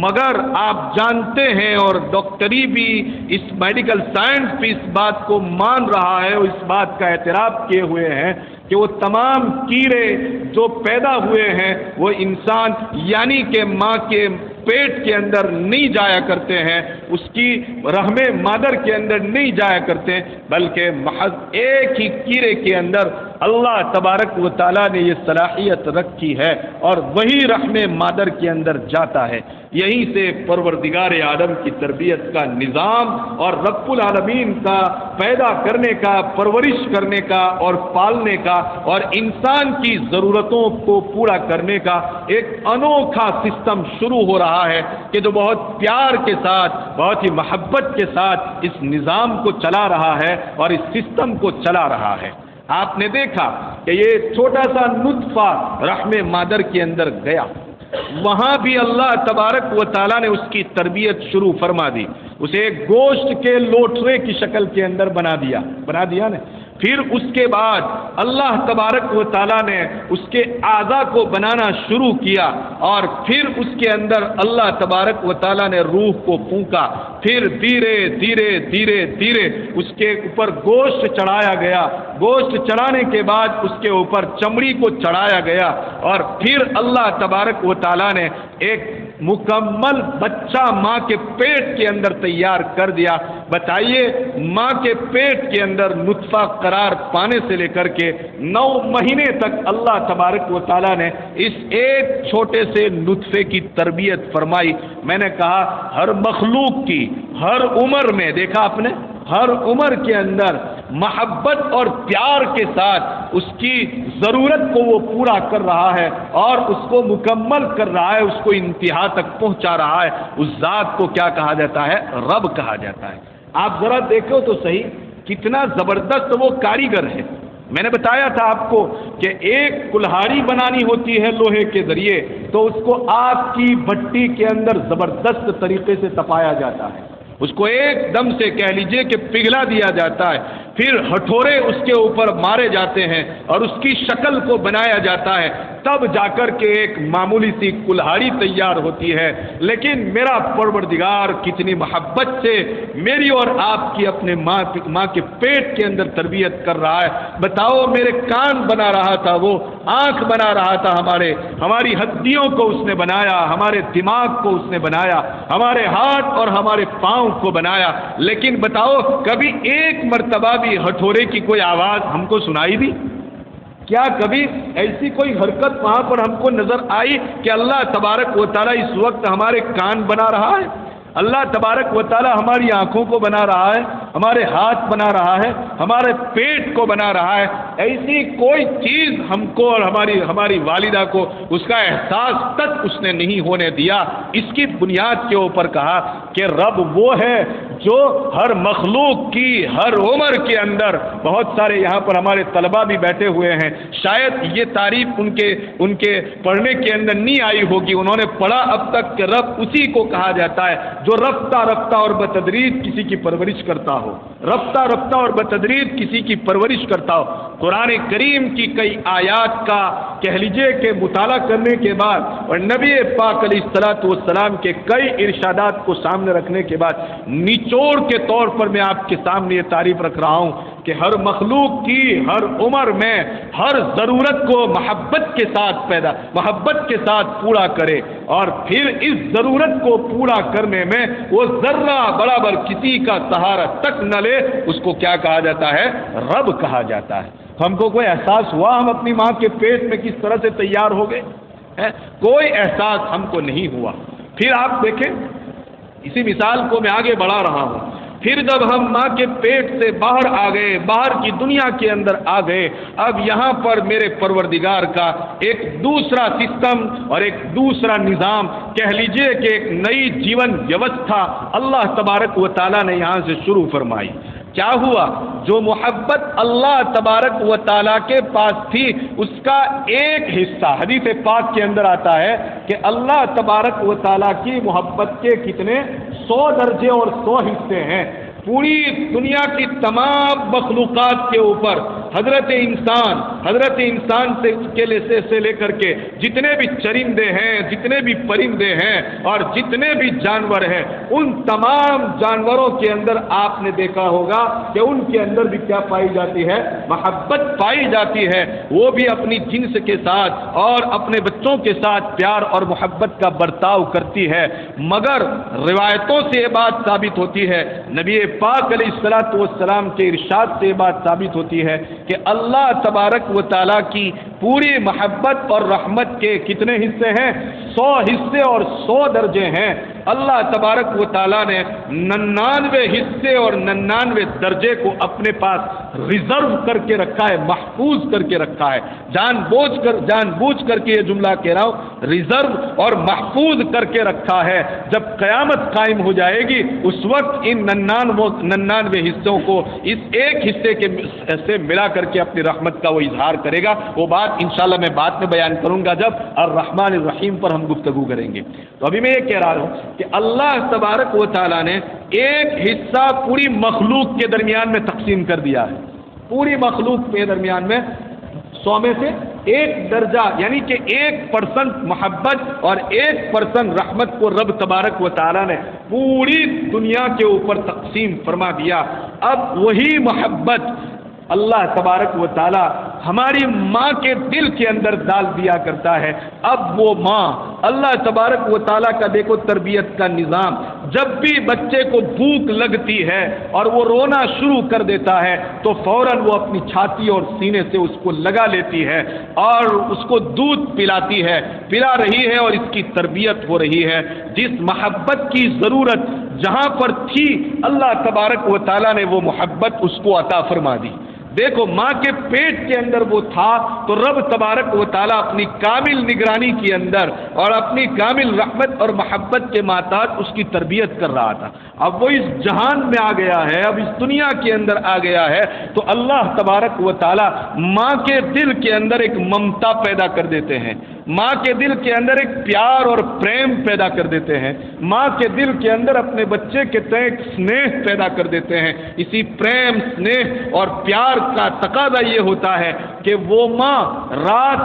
مگر آپ جانتے ہیں اور ڈاکٹری بھی، اس میڈیکل سائنس بھی اس بات کو مان رہا ہے اور اس بات کا اعتراف کیے ہوئے ہیں کہ وہ تمام کیڑے جو پیدا ہوئے ہیں وہ انسان یعنی کہ ماں کے پیٹ کے اندر نہیں جایا کرتے ہیں، اس کی رحم مادر کے اندر نہیں جایا کرتے، بلکہ محض ایک ہی کیڑے کے اندر اللہ تبارک و تعالیٰ نے یہ صلاحیت رکھی ہے اور وہی رحم مادر کے اندر جاتا ہے. یہیں سے پروردگار عالم کی تربیت کا نظام اور رب العالمین کا پیدا کرنے کا، پرورش کرنے کا اور پالنے کا اور انسان کی ضرورتوں کو پورا کرنے کا ایک انوکھا سسٹم شروع ہو رہا ہے کہ جو بہت پیار کے ساتھ، بہت ہی محبت کے ساتھ اس نظام کو چلا رہا ہے اور اس سسٹم کو چلا رہا ہے. آپ نے دیکھا کہ یہ چھوٹا سا نطفہ رحم مادر کے اندر گیا، وہاں بھی اللہ تبارک و تعالیٰ نے اس کی تربیت شروع فرما دی. اسے ایک گوشت کے لوٹرے کی شکل کے اندر بنا دیا نا. پھر اس کے بعد اللہ تبارک و تعالیٰ نے اس کے اعضاء کو بنانا شروع کیا اور پھر اس کے اندر اللہ تبارک و تعالیٰ نے روح کو پھونکا. پھر دھیرے دھیرے دھیرے دھیرے اس کے اوپر گوشت چڑھایا گیا. گوشت چڑھانے کے بعد اس کے اوپر چمڑی کو چڑھایا گیا اور پھر اللہ تبارک و تعالیٰ نے ایک مکمل بچہ ماں کے پیٹ کے اندر تیار کر دیا. بتائیے، ماں کے پیٹ کے اندر نطفہ قرار پانے سے لے کر کے 9 مہینے تک اللہ تبارک و تعالیٰ نے اس ایک چھوٹے سے نطفے کی تربیت فرمائی. میں نے کہا ہر مخلوق کی ہر عمر میں، دیکھا آپ نے، ہر عمر کے اندر محبت اور پیار کے ساتھ اس کی ضرورت کو وہ پورا کر رہا ہے اور اس کو مکمل کر رہا ہے، اس کو انتہا تک پہنچا رہا ہے. اس ذات کو کیا کہا جاتا ہے؟ رب کہا جاتا ہے. آپ ذرا دیکھو تو صحیح کتنا زبردست وہ کاریگر ہے. میں نے بتایا تھا آپ کو کہ ایک کلہاڑی بنانی ہوتی ہے لوہے کے ذریعے تو اس کو آگ کی بھٹی کے اندر زبردست طریقے سے تپایا جاتا ہے، اس کو ایک دم سے کہہ لیجئے کہ پگھلا دیا جاتا ہے. پھر ہتھوڑے اس کے اوپر مارے جاتے ہیں اور اس کی شکل کو بنایا جاتا ہے، تب جا کر کے ایک معمولی سی کلہاڑی تیار ہوتی ہے. لیکن میرا پروردگار کتنی محبت سے میری اور آپ کی اپنے ماں کے پیٹ کے اندر تربیت کر رہا ہے. بتاؤ، میرے کان بنا رہا تھا، وہ آنکھ بنا رہا تھا، ہماری ہڈیوں کو اس نے بنایا، ہمارے دماغ کو اس نے بنایا، ہمارے ہاتھ اور ہمارے پاؤں کو بنایا. لیکن بتاؤ، کبھی ایک مرتبہ بھی ہتھوڑے کی کوئی آواز ہم کو سنائی دی؟ کیا کبھی ایسی کوئی حرکت وہاں پر ہم کو نظر آئی کہ اللہ تبارک و تعالیٰ اس وقت ہمارے کان بنا رہا ہے، اللہ تبارک و تعالیٰ ہماری آنکھوں کو بنا رہا ہے، ہمارے ہاتھ بنا رہا ہے، ہمارے پیٹ کو بنا رہا ہے؟ ایسی کوئی چیز ہم کو اور ہماری والدہ کو اس کا احساس تک اس نے نہیں ہونے دیا. اس کی بنیاد کے اوپر کہا کہ رب وہ ہے جو ہر مخلوق کی ہر عمر کے اندر، بہت سارے یہاں پر ہمارے طلباء بھی بیٹھے ہوئے ہیں، شاید یہ تعریف ان کے پڑھنے کے اندر نہیں آئی ہوگی. انہوں نے پڑھا اب تک کہ رب اسی کو کہا جاتا ہے جو رفتہ رفتہ اور بتدریج کسی کی پرورش کرتا ہو، رفتہ رفتہ اور بتدریج کسی کی پرورش کرتا ہو. قرآن کریم کی کئی آیات کا کہہ لیجئے کہ مطالعہ کرنے کے بعد اور نبی پاک علیہ الصلوۃ والسلام کے کئی ارشادات کو سامنے رکھنے کے بعد نچوڑ کے طور پر میں آپ کے سامنے یہ تعریف رکھ رہا ہوں کہ ہر مخلوق کی ہر عمر میں ہر ضرورت کو محبت کے ساتھ پورا کرے اور پھر اس ضرورت کو پورا کرنے میں وہ ذرہ برابر کسی کا سہارا تک نہ لے. اس کو کیا کہا جاتا ہے؟ رب کہا جاتا ہے. ہم کو کوئی احساس ہوا ہم اپنی ماں کے پیٹ میں کس طرح سے تیار ہو گئے؟ کوئی احساس ہم کو نہیں ہوا. پھر آپ دیکھیں، اسی مثال کو میں آگے بڑھا رہا ہوں. پھر جب ہم ماں کے پیٹ سے باہر آ گئے، باہر کی دنیا کے اندر آ گئے، اب یہاں پر میرے پروردگار کا ایک دوسرا سسٹم اور ایک دوسرا نظام، کہہ لیجئے کہ ایک نئی جیون ویوستھا اللہ تبارک و تعالیٰ نے یہاں سے شروع فرمائی. کیا ہوا؟ جو محبت اللہ تبارک و تعالیٰ کے پاس تھی اس کا ایک حصہ، حدیث پاک کے اندر آتا ہے کہ اللہ تبارک و تعالیٰ کی محبت کے کتنے 100 درجے اور 100 حصے ہیں. پوری دنیا کی تمام مخلوقات کے اوپر حضرت انسان سے لے کر کے جتنے بھی چرندے ہیں، جتنے بھی پرندے ہیں اور جتنے بھی جانور ہیں، ان تمام جانوروں کے اندر آپ نے دیکھا ہوگا کہ ان کے اندر بھی کیا پائی جاتی ہے؟ محبت پائی جاتی ہے. وہ بھی اپنی جنس کے ساتھ اور اپنے بچوں کے ساتھ پیار اور محبت کا برتاؤ کرتی ہے. مگر روایتوں سے یہ بات ثابت ہوتی ہے، نبی پاک علیہ الصلوۃ والسلام کے ارشاد سے یہ بات ثابت ہوتی ہے کہ اللہ تبارک و تعالیٰ کی پوری محبت اور رحمت کے کتنے حصے ہیں؟ 100 حصے اور 100 درجے ہیں۔ اللہ تبارک و تعالیٰ نے 99 حصے اور 99 درجے کو اپنے پاس ریزرو کر کے رکھا ہے، محفوظ کر کے رکھا ہے۔ جان بوجھ کر کے یہ جملہ کہہ رہا ہوں، ریزرو اور محفوظ کر کے رکھا ہے۔ جب قیامت قائم ہو جائے گی اس وقت ان 99 حصوں کو اس ایک حصے کے سے ملا کر کے اپنی رحمت کا وہ اظہار کرے گا۔ وہ بات انشاءاللہ میں بعد میں بیان کروں گا جب الرحمن الرحیم پر ہم گفتگو کریں گے۔ تو ابھی میں یہ کہہ رہا ہوں کہ اللہ تبارک و تعالیٰ نے ایک حصہ پوری مخلوق کے درمیان میں تقسیم کر دیا ہے۔ پوری مخلوق کے درمیان میں 100 میں سے 1 درجہ یعنی کہ 1% محبت اور 1% رحمت کو رب تبارک و تعالیٰ نے پوری دنیا کے اوپر تقسیم فرما دیا۔ اب وہی محبت اللہ تبارک و تعالیٰ ہماری ماں کے دل کے اندر ڈال دیا کرتا ہے۔ اب وہ ماں اللہ تبارک و تعالیٰ کا دیکھو تربیت کا نظام، جب بھی بچے کو بھوک لگتی ہے اور وہ رونا شروع کر دیتا ہے تو فوراً وہ اپنی چھاتی اور سینے سے اس کو لگا لیتی ہے اور اس کو دودھ پلا رہی ہے اور اس کی تربیت ہو رہی ہے۔ جس محبت کی ضرورت جہاں پر تھی اللہ تبارک و تعالیٰ نے وہ محبت اس کو عطا فرما دی۔ دیکھو ماں کے پیٹ کے اندر وہ تھا تو رب تبارک و تعالیٰ اپنی کامل نگرانی کے اندر اور اپنی کامل رحمت اور محبت کے محتاج اس کی تربیت کر رہا تھا۔ اب وہ اس جہان میں آ گیا ہے، اب اس دنیا کے اندر آ گیا ہے تو اللہ تبارک و تعالیٰ ماں کے دل کے اندر ایک ممتا پیدا کر دیتے ہیں، ماں کے دل کے اندر ایک پیار اور پریم پیدا کر دیتے ہیں، ماں کے دل کے اندر اپنے بچے کے تئیں ایک سنیہ پیدا کر دیتے ہیں۔ اسی پریم، سنیہ اور پیار کا تقاضا یہ ہوتا ہے کہ وہ ماں رات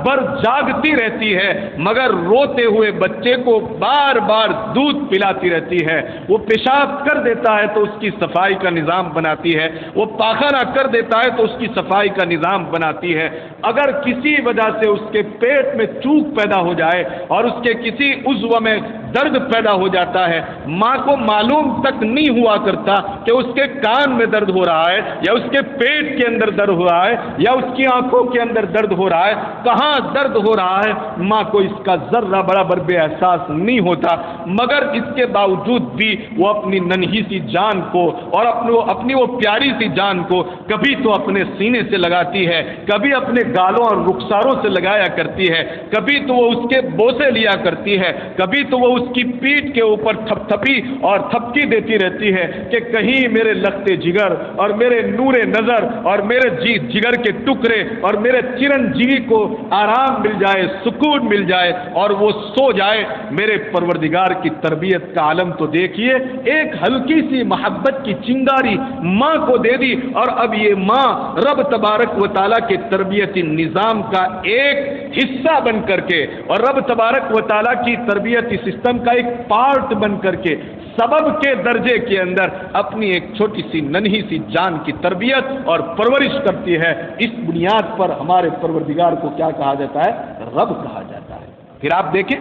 بھر جاگتی رہتی ہے مگر روتے ہوئے بچے کو بار بار دودھ پلاتی رہتی ہے۔ وہ پیشاب کر دیتا ہے تو اس کی صفائی کا نظام بناتی ہے، وہ پاخانہ کر دیتا ہے تو اس کی صفائی کا نظام بناتی ہے۔ اگر کسی وجہ سے اس کے پیٹ میں چوک پیدا ہو جائے اور اس کے کسی عضو میں درد پیدا ہو جاتا ہے، ماں کو معلوم تک نہیں ہوا کرتا کہ اس کے کان میں درد ہو رہا ہے یا اس کے پیٹ کے اندر درد ہو رہا ہے یا اس کی آنکھوں کے اندر درد ہو رہا ہے، کہاں درد ہو رہا ہے ماں کو اس کا ذرہ برابر بے احساس نہیں ہوتا، مگر اس کے باوجود بھی وہ اپنی ننھی سی جان کو اور اپنی وہ پیاری سی جان کو کبھی تو اپنے سینے سے لگاتی ہے، کبھی اپنے گالوں اور رخساروں سے لگایا کرتی ہے، کبھی تو وہ اس کے بوسے لیا کرتی ہے، کبھی تو وہ اس کی پیٹھ کے اوپر تھپتھپی اور تھپکی دیتی رہتی ہے کہ کہیں میرے لختے جگر اور میرے نور نظر اور میرے جگر کے ٹکڑے اور میرے چرنجیوی کو آرام مل جائے، سکون مل جائے اور وہ سو جائے۔ میرے پروردگار کی تربیت کا عالم تو دیکھیے، ایک ہلکی سی محبت کی چنگاری ماں کو دے دی اور اب یہ ماں رب تبارک و تعالیٰ کے تربیتی نظام کا ایک حصہ بن کر کے اور رب تبارک و تعالیٰ کی تربیتی سسٹم کا ایک پارٹ بن کر کے سبب کے درجے کے اندر اپنی ایک چھوٹی سی ننھی سی جان کی تربیت اور پرورش کرتی ہے۔ اس بنیاد پر ہمارے پروردگار کو کیا کہا جاتا ہے؟ رب کہا جاتا ہے۔ پھر آپ دیکھیں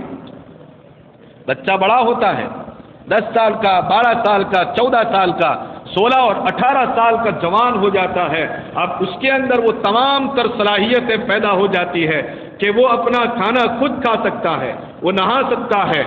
بچہ بڑا ہوتا ہے، 10 سال کا، 12 سال کا، 14 سال کا، 16 اور 18 سال کا جوان ہو جاتا ہے۔ اب اس کے اندر وہ تمام تر صلاحیتیں پیدا ہو جاتی ہے کہ وہ اپنا کھانا خود کھا سکتا ہے، وہ نہا سکتا ہے،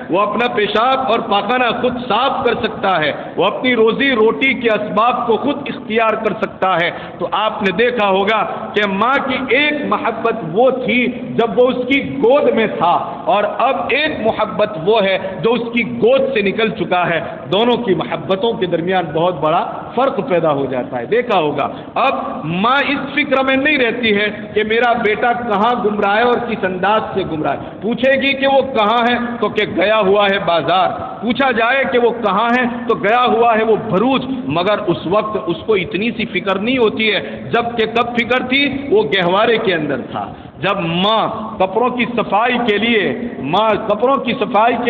وہ اپنا پیشاب اور پاخانہ خود صاف کر سکتا ہے، وہ اپنی روزی روٹی کے اسباب کو خود اختیار کر سکتا ہے۔ تو آپ نے دیکھا ہوگا کہ ماں کی ایک محبت وہ تھی جب وہ اس کی گود میں تھا اور اب ایک محبت وہ ہے جو اس کی گود سے نکل چکا ہے۔ دونوں کی محبتوں کے درمیان بہت بڑا فرق پیدا ہو جاتا ہے۔ دیکھا ہوگا اب ماں اس فکر میں نہیں رہتی ہے کہ میرا بیٹا کہاں گم رہا ہے اور کس انداز سے گم رہا ہے، پوچھے گی کہ وہ کہاں ہے تو کہ گیا ہوا ہے بازار، پوچھا جائے کہ وہ کہاں ہے تو گیا ہوا ہے وہ بھروچ، مگر اس وقت اس کو اتنی سی فکر نہیں ہوتی ہے، جب کہ کب فکر تھی وہ گہوارے کے اندر تھا، جب ماں کپڑوں کی صفائی کے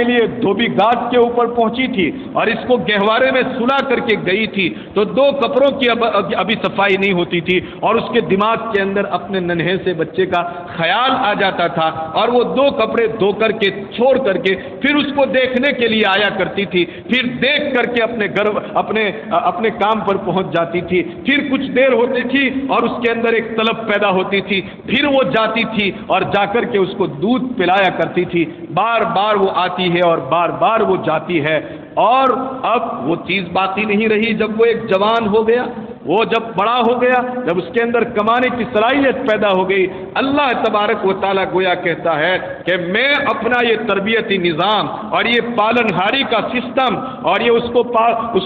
لیے دھوبی گھاٹ کے اوپر پہنچی تھی اور اس کو گہوارے میں سلا کر کے گئی تھی تو 2 کپڑوں کی ابھی صفائی نہیں ہوتی تھی اور اس کے دماغ کے اندر اپنے ننھے سے بچے کا خیال آ جاتا تھا اور وہ 2 کپڑے دھو کر کے چھوڑ کر کے پھر اس کو دیکھنے کے لیے آیا کرتی تھی، پھر دیکھ کر کے اپنے کام پر پہنچ جاتی تھی، پھر کچھ دیر ہوتی تھی اور اس کے اندر ایک طلب پیدا ہوتی تھی، پھر وہ جاتی تھی اور جا کر کے اس کو دودھ پلایا کرتی تھی، بار بار وہ آتی ہے اور بار بار وہ جاتی ہے، اور اب وہ چیز باقی نہیں رہی۔ جب وہ ایک جوان ہو گیا، وہ جب بڑا ہو گیا، جب اس کے اندر کمانے کی صلاحیت پیدا ہو گئی، اللہ تبارک و تعالیٰ گویا کہتا ہے کہ میں اپنا یہ تربیتی نظام اور یہ پالن ہاری کا سسٹم اور یہ اس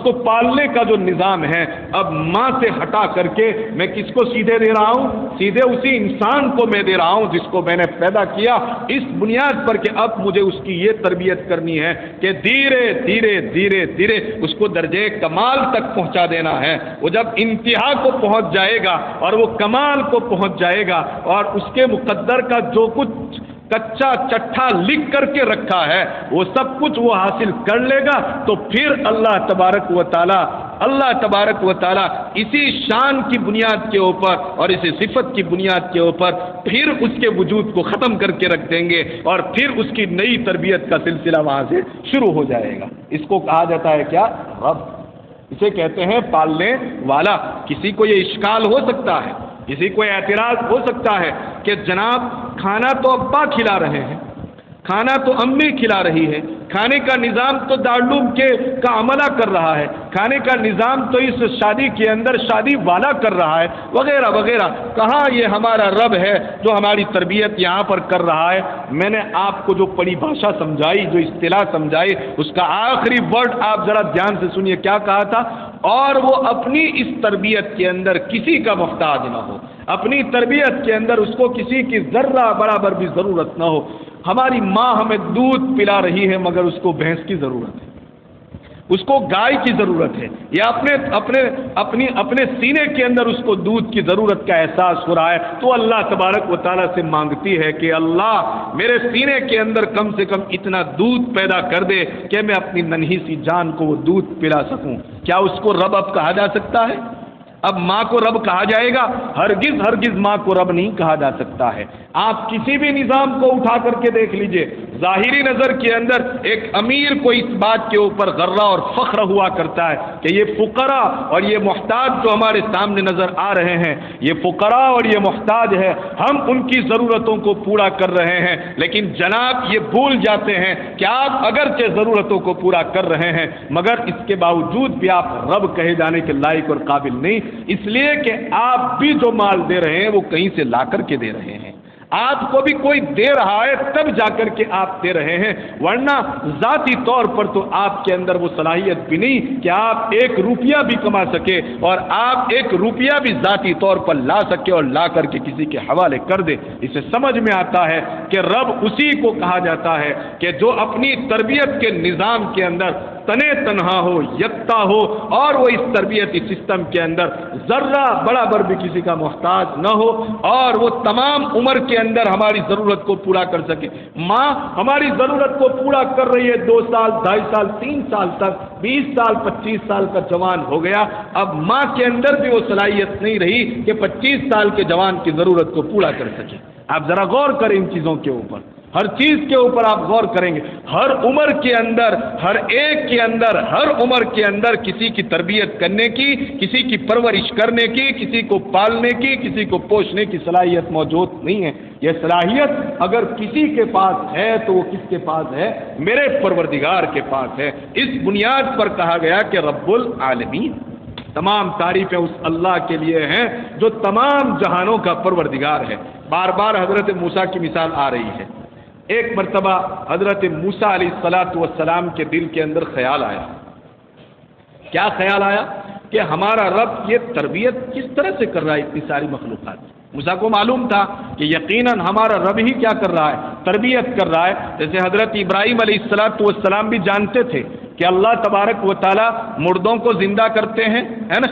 کو پالنے کا جو نظام ہے اب ماں سے ہٹا کر کے میں کس کو سیدھے دے رہا ہوں؟ سیدھے اسی انسان کو میں دے رہا ہوں جس کو میں نے پیدا کیا، اس بنیاد پر کہ اب مجھے اس کی یہ تربیت کرنی ہے کہ دھیرے دھیرے دھیرے دھیرے اس کو درجے کمال تک پہنچا دینا ہے۔ وہ جب انتہا کو پہنچ جائے گا اور وہ کمال کو پہنچ جائے گا اور اس کے مقدر کا جو کچھ کچا چٹھا لکھ کر کے رکھا ہے وہ سب کچھ وہ حاصل کر لے گا تو پھر اللہ تبارک و تعالی اسی شان کی بنیاد کے اوپر اور اسی صفت کی بنیاد کے اوپر پھر اس کے وجود کو ختم کر کے رکھ دیں گے اور پھر اس کی نئی تربیت کا سلسلہ وہاں سے شروع ہو جائے گا۔ اس کو کہا جاتا ہے کیا؟ رب۔ اسے کہتے ہیں پالنے والا۔ کسی کو یہ اشکال ہو سکتا ہے، کسی کو اعتراض ہو سکتا ہے کہ جناب کھانا تو ابا کھلا رہے ہیں، کھانا تو امی کھلا رہی ہے، کھانے کا نظام تو دارالعلوم کا عملہ کر رہا ہے، کھانے کا نظام تو اس شادی کے اندر شادی والا کر رہا ہے، وغیرہ وغیرہ۔ کہاں یہ ہمارا رب ہے جو ہماری تربیت یہاں پر کر رہا ہے؟ میں نے آپ کو جو پڑی بھاشا سمجھائی، جو اصطلاح سمجھائی، اس کا آخری ورڈ آپ ذرا دھیان سے سنیے، کیا کہا تھا؟ اور وہ اپنی اس تربیت کے اندر کسی کا محتاج نہ ہو، اپنی تربیت کے اندر اس کو کسی کی ذرہ برابر بھی ضرورت نہ ہو۔ ہماری ماں ہمیں دودھ پلا رہی ہے مگر اس کو بھینس کی ضرورت ہے، اس کو گائے کی ضرورت ہے، یا اپنے سینے کے اندر اس کو دودھ کی ضرورت کا احساس ہو رہا ہے تو اللہ تبارک و تعالیٰ سے مانگتی ہے کہ اللہ میرے سینے کے اندر کم سے کم اتنا دودھ پیدا کر دے کہ میں اپنی ننھی سی جان کو وہ دودھ پلا سکوں۔ کیا اس کو رب اب کہا جا سکتا ہے؟ اب ماں کو رب کہا جائے گا؟ ہرگز ماں کو رب نہیں کہا جا سکتا ہے۔ آپ کسی بھی نظام کو اٹھا کر کے دیکھ لیجئے، ظاہری نظر کے اندر ایک امیر کو اس بات کے اوپر غرہ اور فخر ہوا کرتا ہے کہ یہ فقراء اور یہ محتاج جو ہمارے سامنے نظر آ رہے ہیں، یہ فقراء اور یہ محتاج ہے، ہم ان کی ضرورتوں کو پورا کر رہے ہیں، لیکن جناب یہ بھول جاتے ہیں کہ آپ اگرچہ ضرورتوں کو پورا کر رہے ہیں مگر اس کے باوجود بھی آپ رب کہے جانے کے لائق اور قابل نہیں، اس لیے کہ آپ بھی جو مال دے رہے ہیں وہ کہیں سے لا کر کے دے رہے ہیں، آپ کو بھی کوئی دے رہا ہے تب جا کر کے آپ دے رہے ہیں، ورنہ ذاتی طور پر تو آپ کے اندر وہ صلاحیت بھی نہیں کہ آپ 1 روپیہ بھی کما سکے اور آپ 1 روپیہ بھی ذاتی طور پر لا سکے اور لا کر کے کسی کے حوالے کر دے۔ اسے سمجھ میں آتا ہے کہ رب اسی کو کہا جاتا ہے کہ جو اپنی تربیت کے نظام کے اندر تنے تنہا ہو، یکتا ہو اور وہ اس تربیتی سسٹم کے اندر ذرہ برابر بھی کسی کا محتاج نہ ہو اور وہ تمام عمر کے اندر ہماری ضرورت کو پورا کر سکے۔ ماں ہماری ضرورت کو پورا کر رہی ہے 2 سال 2.5 سال 3 سال تک، 20 سال 25 سال کا جوان ہو گیا، اب ماں کے اندر بھی وہ صلاحیت نہیں رہی کہ 25 سال کے جوان کی ضرورت کو پورا کر سکے۔ آپ ذرا غور کریں ان چیزوں کے اوپر، ہر چیز کے اوپر آپ غور کریں گے، ہر عمر کے اندر، ہر ایک کے اندر، ہر عمر کے اندر کسی کی تربیت کرنے کی، کسی کی پرورش کرنے کی، کسی کو پالنے کی، کسی کو پوشنے کی صلاحیت موجود نہیں ہے۔ یہ صلاحیت اگر کسی کے پاس ہے تو وہ کس کے پاس ہے؟ میرے پروردگار کے پاس ہے۔ اس بنیاد پر کہا گیا کہ رب العالمین، تمام تعریفیں اس اللہ کے لیے ہیں جو تمام جہانوں کا پروردگار ہے۔ بار بار حضرت موسیٰ کی مثال آ رہی ہے۔ ایک مرتبہ حضرت موسیٰ علیہ السلام کے دل کے اندر خیال آیا۔ کیا خیال آیا؟ کہ ہمارا رب یہ تربیت کس طرح سے کر رہا ہے اتنی ساری مخلوقات۔ موسیٰ کو معلوم تھا کہ یقیناً ہمارا رب ہی کیا کر رہا ہے؟ تربیت کر رہا ہے۔ جیسے حضرت ابراہیم علیہ السلام بھی جانتے تھے کہ اللہ تبارک و تعالی مردوں کو زندہ کرتے ہیں، ہے نا؟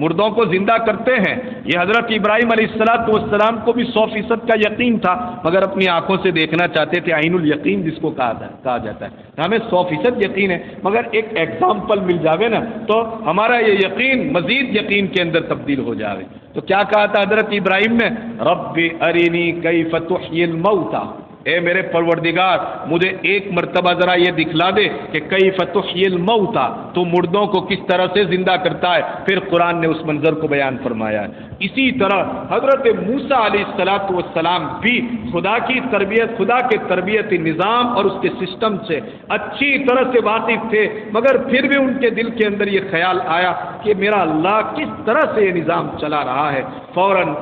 مردوں کو زندہ کرتے ہیں. یہ حضرت ابراہیم علیہ السلام کو بھی 100% کا یقین تھا، مگر اپنی آنکھوں سے دیکھنا چاہتے تھے. عین الیقین جس کو کہا جاتا ہے. ہمیں 100% یقین ہے، مگر ایک ایگزامپل مل جاوے نا تو ہمارا یہ یقین مزید یقین کے اندر تبدیل ہو جاوے. تو کیا کہا تھا حضرت ابراہیم نے؟ رب ارینی کیف تحیی الموتى، اے میرے پروردگار مجھے ایک مرتبہ ذرا یہ دکھلا دے کہ کیف تحیی الموتى، تو مردوں کو کس طرح سے زندہ کرتا ہے. پھر قرآن نے اس منظر کو بیان فرمایا. اسی طرح حضرت موسیٰ علیہ السلام بھی خدا کی تربیت، خدا کے تربیتی نظام اور اس کے سسٹم سے اچھی طرح سے واقف تھے، مگر پھر بھی ان کے دل کے اندر یہ خیال آیا کہ میرا اللہ کس طرح سے یہ نظام چلا رہا ہے. فوراً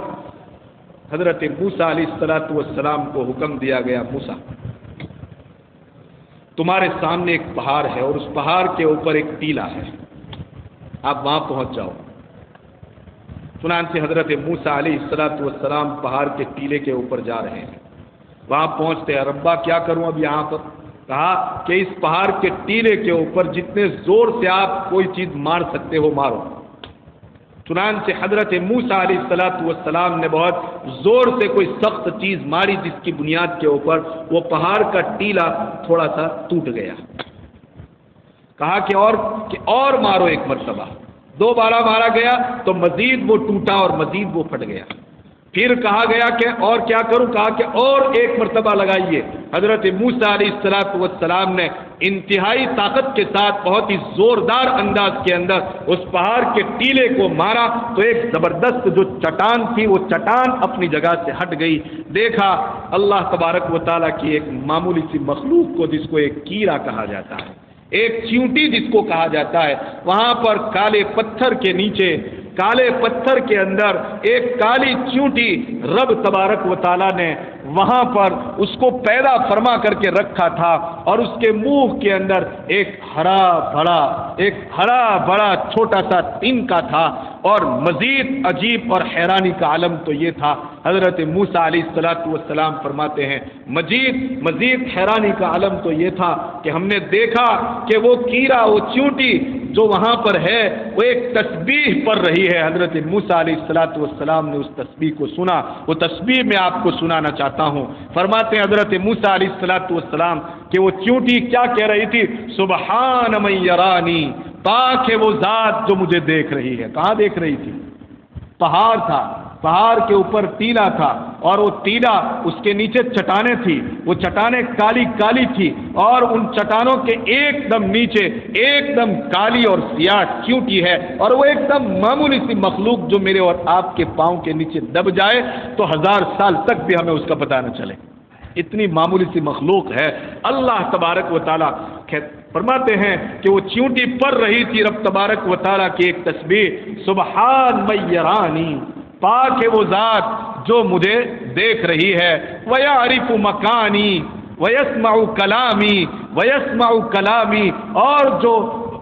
حضرت موسیٰ علیہ السلام کو حکم دیا گیا، موسیٰ تمہارے سامنے ایک پہاڑ ہے اور اس پہاڑ کے اوپر ایک ٹیلا ہے، آپ وہاں پہنچ جاؤ. چنانچہ حضرت موسیٰ علیہ السلام پہاڑ کے ٹیلے کے اوپر جا رہے ہیں. وہاں پہنچتے ہیں، ربا کیا کروں اب یہاں پر؟ کہا کہ اس پہاڑ کے ٹیلے کے اوپر جتنے زور سے آپ کوئی چیز مار سکتے ہو مارو. چنانچہ حضرت موسیٰ علیہ السلام نے بہت زور سے کوئی سخت چیز ماری، جس کی بنیاد کے اوپر وہ پہاڑ کا ٹیلا تھوڑا سا ٹوٹ گیا. کہا کہ اور مارو ایک مرتبہ. 2 بار مارا گیا تو مزید وہ ٹوٹا اور مزید وہ پھٹ گیا. پھر کہا گیا کہ اور کیا کروں؟ کہا کہ اور ایک مرتبہ لگائیے. حضرت موسیٰ علیہ السلام نے انتہائی طاقت کے ساتھ بہت ہی زوردار انداز کے اندر اس پہاڑ کے ٹیلے کو مارا تو ایک زبردست جو چٹان تھی وہ چٹان اپنی جگہ سے ہٹ گئی. دیکھا اللہ تبارک و تعالیٰ کی ایک معمولی سی مخلوق کو جس کو ایک کیڑا کہا جاتا ہے، ایک چیونٹی جس کو کہا جاتا ہے، وہاں پر کالے پتھر کے نیچے، کالے پتھر کے اندر ایک کالی چیونٹی رب تبارک و تعالیٰ نے وہاں پر اس کو پیدا فرما کر کے رکھا تھا، اور اس کے منہ کے اندر ایک ہرا بڑا چھوٹا سا تنکا تھا. اور مزید عجیب اور حیرانی کا عالم تو یہ تھا، حضرت موسیٰ علیہ السلام فرماتے ہیں مزید حیرانی کا عالم تو یہ تھا کہ ہم نے دیکھا کہ وہ کیڑا، وہ چیونٹی جو وہاں پر ہے وہ ایک تسبیح پڑھ رہی ہے. حضرت موسیٰ علیہ السلام نے اس تسبیح کو سنا. وہ تسبیح میں آپ کو سنانا چاہتا ہوں. فرماتے ہیں حضرت موسیٰ علیہ السلام کہ وہ چیونٹی کیا کہہ رہی تھی؟ سبحان من یرانی، پاک ہے وہ ذات جو مجھے دیکھ رہی ہے. کہاں دیکھ رہی تھی؟ پہاڑ تھا، پہاڑ کے اوپر ٹیلا تھا، اور وہ ٹیلا اس کے نیچے چٹانیں تھی، وہ چٹانیں کالی کالی تھی، اور ان چٹانوں کے ایک دم نیچے ایک دم کالی اور سیاہ چیونٹی ہے. اور وہ ایک دم معمولی سی مخلوق جو میرے اور آپ کے پاؤں کے نیچے دب جائے تو 1000 سال تک بھی ہمیں اس کا پتہ نہ چلے، اتنی معمولی سی مخلوق ہے. اللہ تبارک و تعالیٰ فرماتے ہیں کہ وہ چیونٹی پڑھ رہی تھی رب تبارک و تعالیٰ کی ایک تسبیح، سبحان من یرانی، پاک ہے وہ ذات جو مجھے دیکھ رہی ہے. وَيَعْرِفُ مَكَانِي وَيَسْمَعُ كَلَامِي، اور جو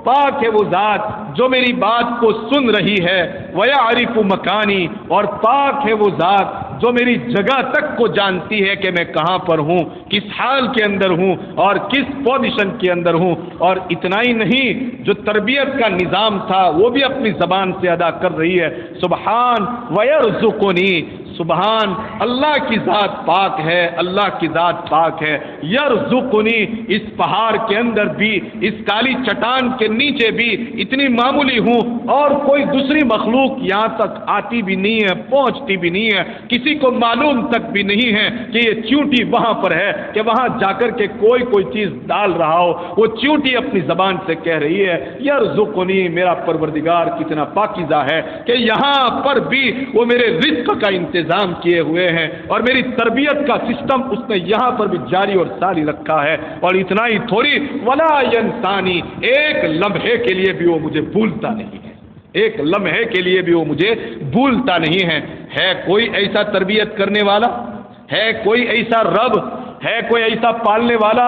پاک ہے وہ ذات جو میری بات کو سن رہی ہے. وَيَعْرِفُ مَكَانِي، اور پاک ہے وہ ذات جو میری جگہ تک کو جانتی ہے کہ میں کہاں پر ہوں، کس حال کے اندر ہوں اور کس پوزیشن کے اندر ہوں. اور اتنا ہی نہیں، جو تربیت کا نظام تھا وہ بھی اپنی زبان سے ادا کر رہی ہے. سبحان وَيَرْزُقُنِي، سبحان اللہ کی ذات پاک ہے، اللہ کی ذات پاک ہے. یرزقنی، اس پہاڑ کے اندر بھی، اس کالی چٹان کے نیچے بھی اتنی معمولی ہوں اور کوئی دوسری مخلوق یہاں تک آتی بھی نہیں ہے، پہنچتی بھی نہیں ہے، کسی کو معلوم تک بھی نہیں ہے کہ یہ چیونٹی وہاں پر ہے، کہ وہاں جا کر کے کوئی چیز ڈال رہا ہو. وہ چیونٹی اپنی زبان سے کہہ رہی ہے یرزقنی، میرا پروردگار کتنا پاکیزہ ہے کہ یہاں پر بھی وہ میرے رزق کا انتظام کیے ہوئے ہیں، اور میری تربیت کا سسٹم اس نے یہاں پر بھی جاری اور ساری رکھا ہے. اور اتنا ہی تھوڑی، ولا ینسانی، ایک لمحے کے لیے بھی وہ مجھے بھولتا نہیں ہے، ایک لمحے کے لیے بھی وہ مجھے بھولتا نہیں ہے. ہے کوئی ایسا تربیت کرنے والا؟ ہے کوئی ایسا رب؟ ہے کوئی ایسا پالنے والا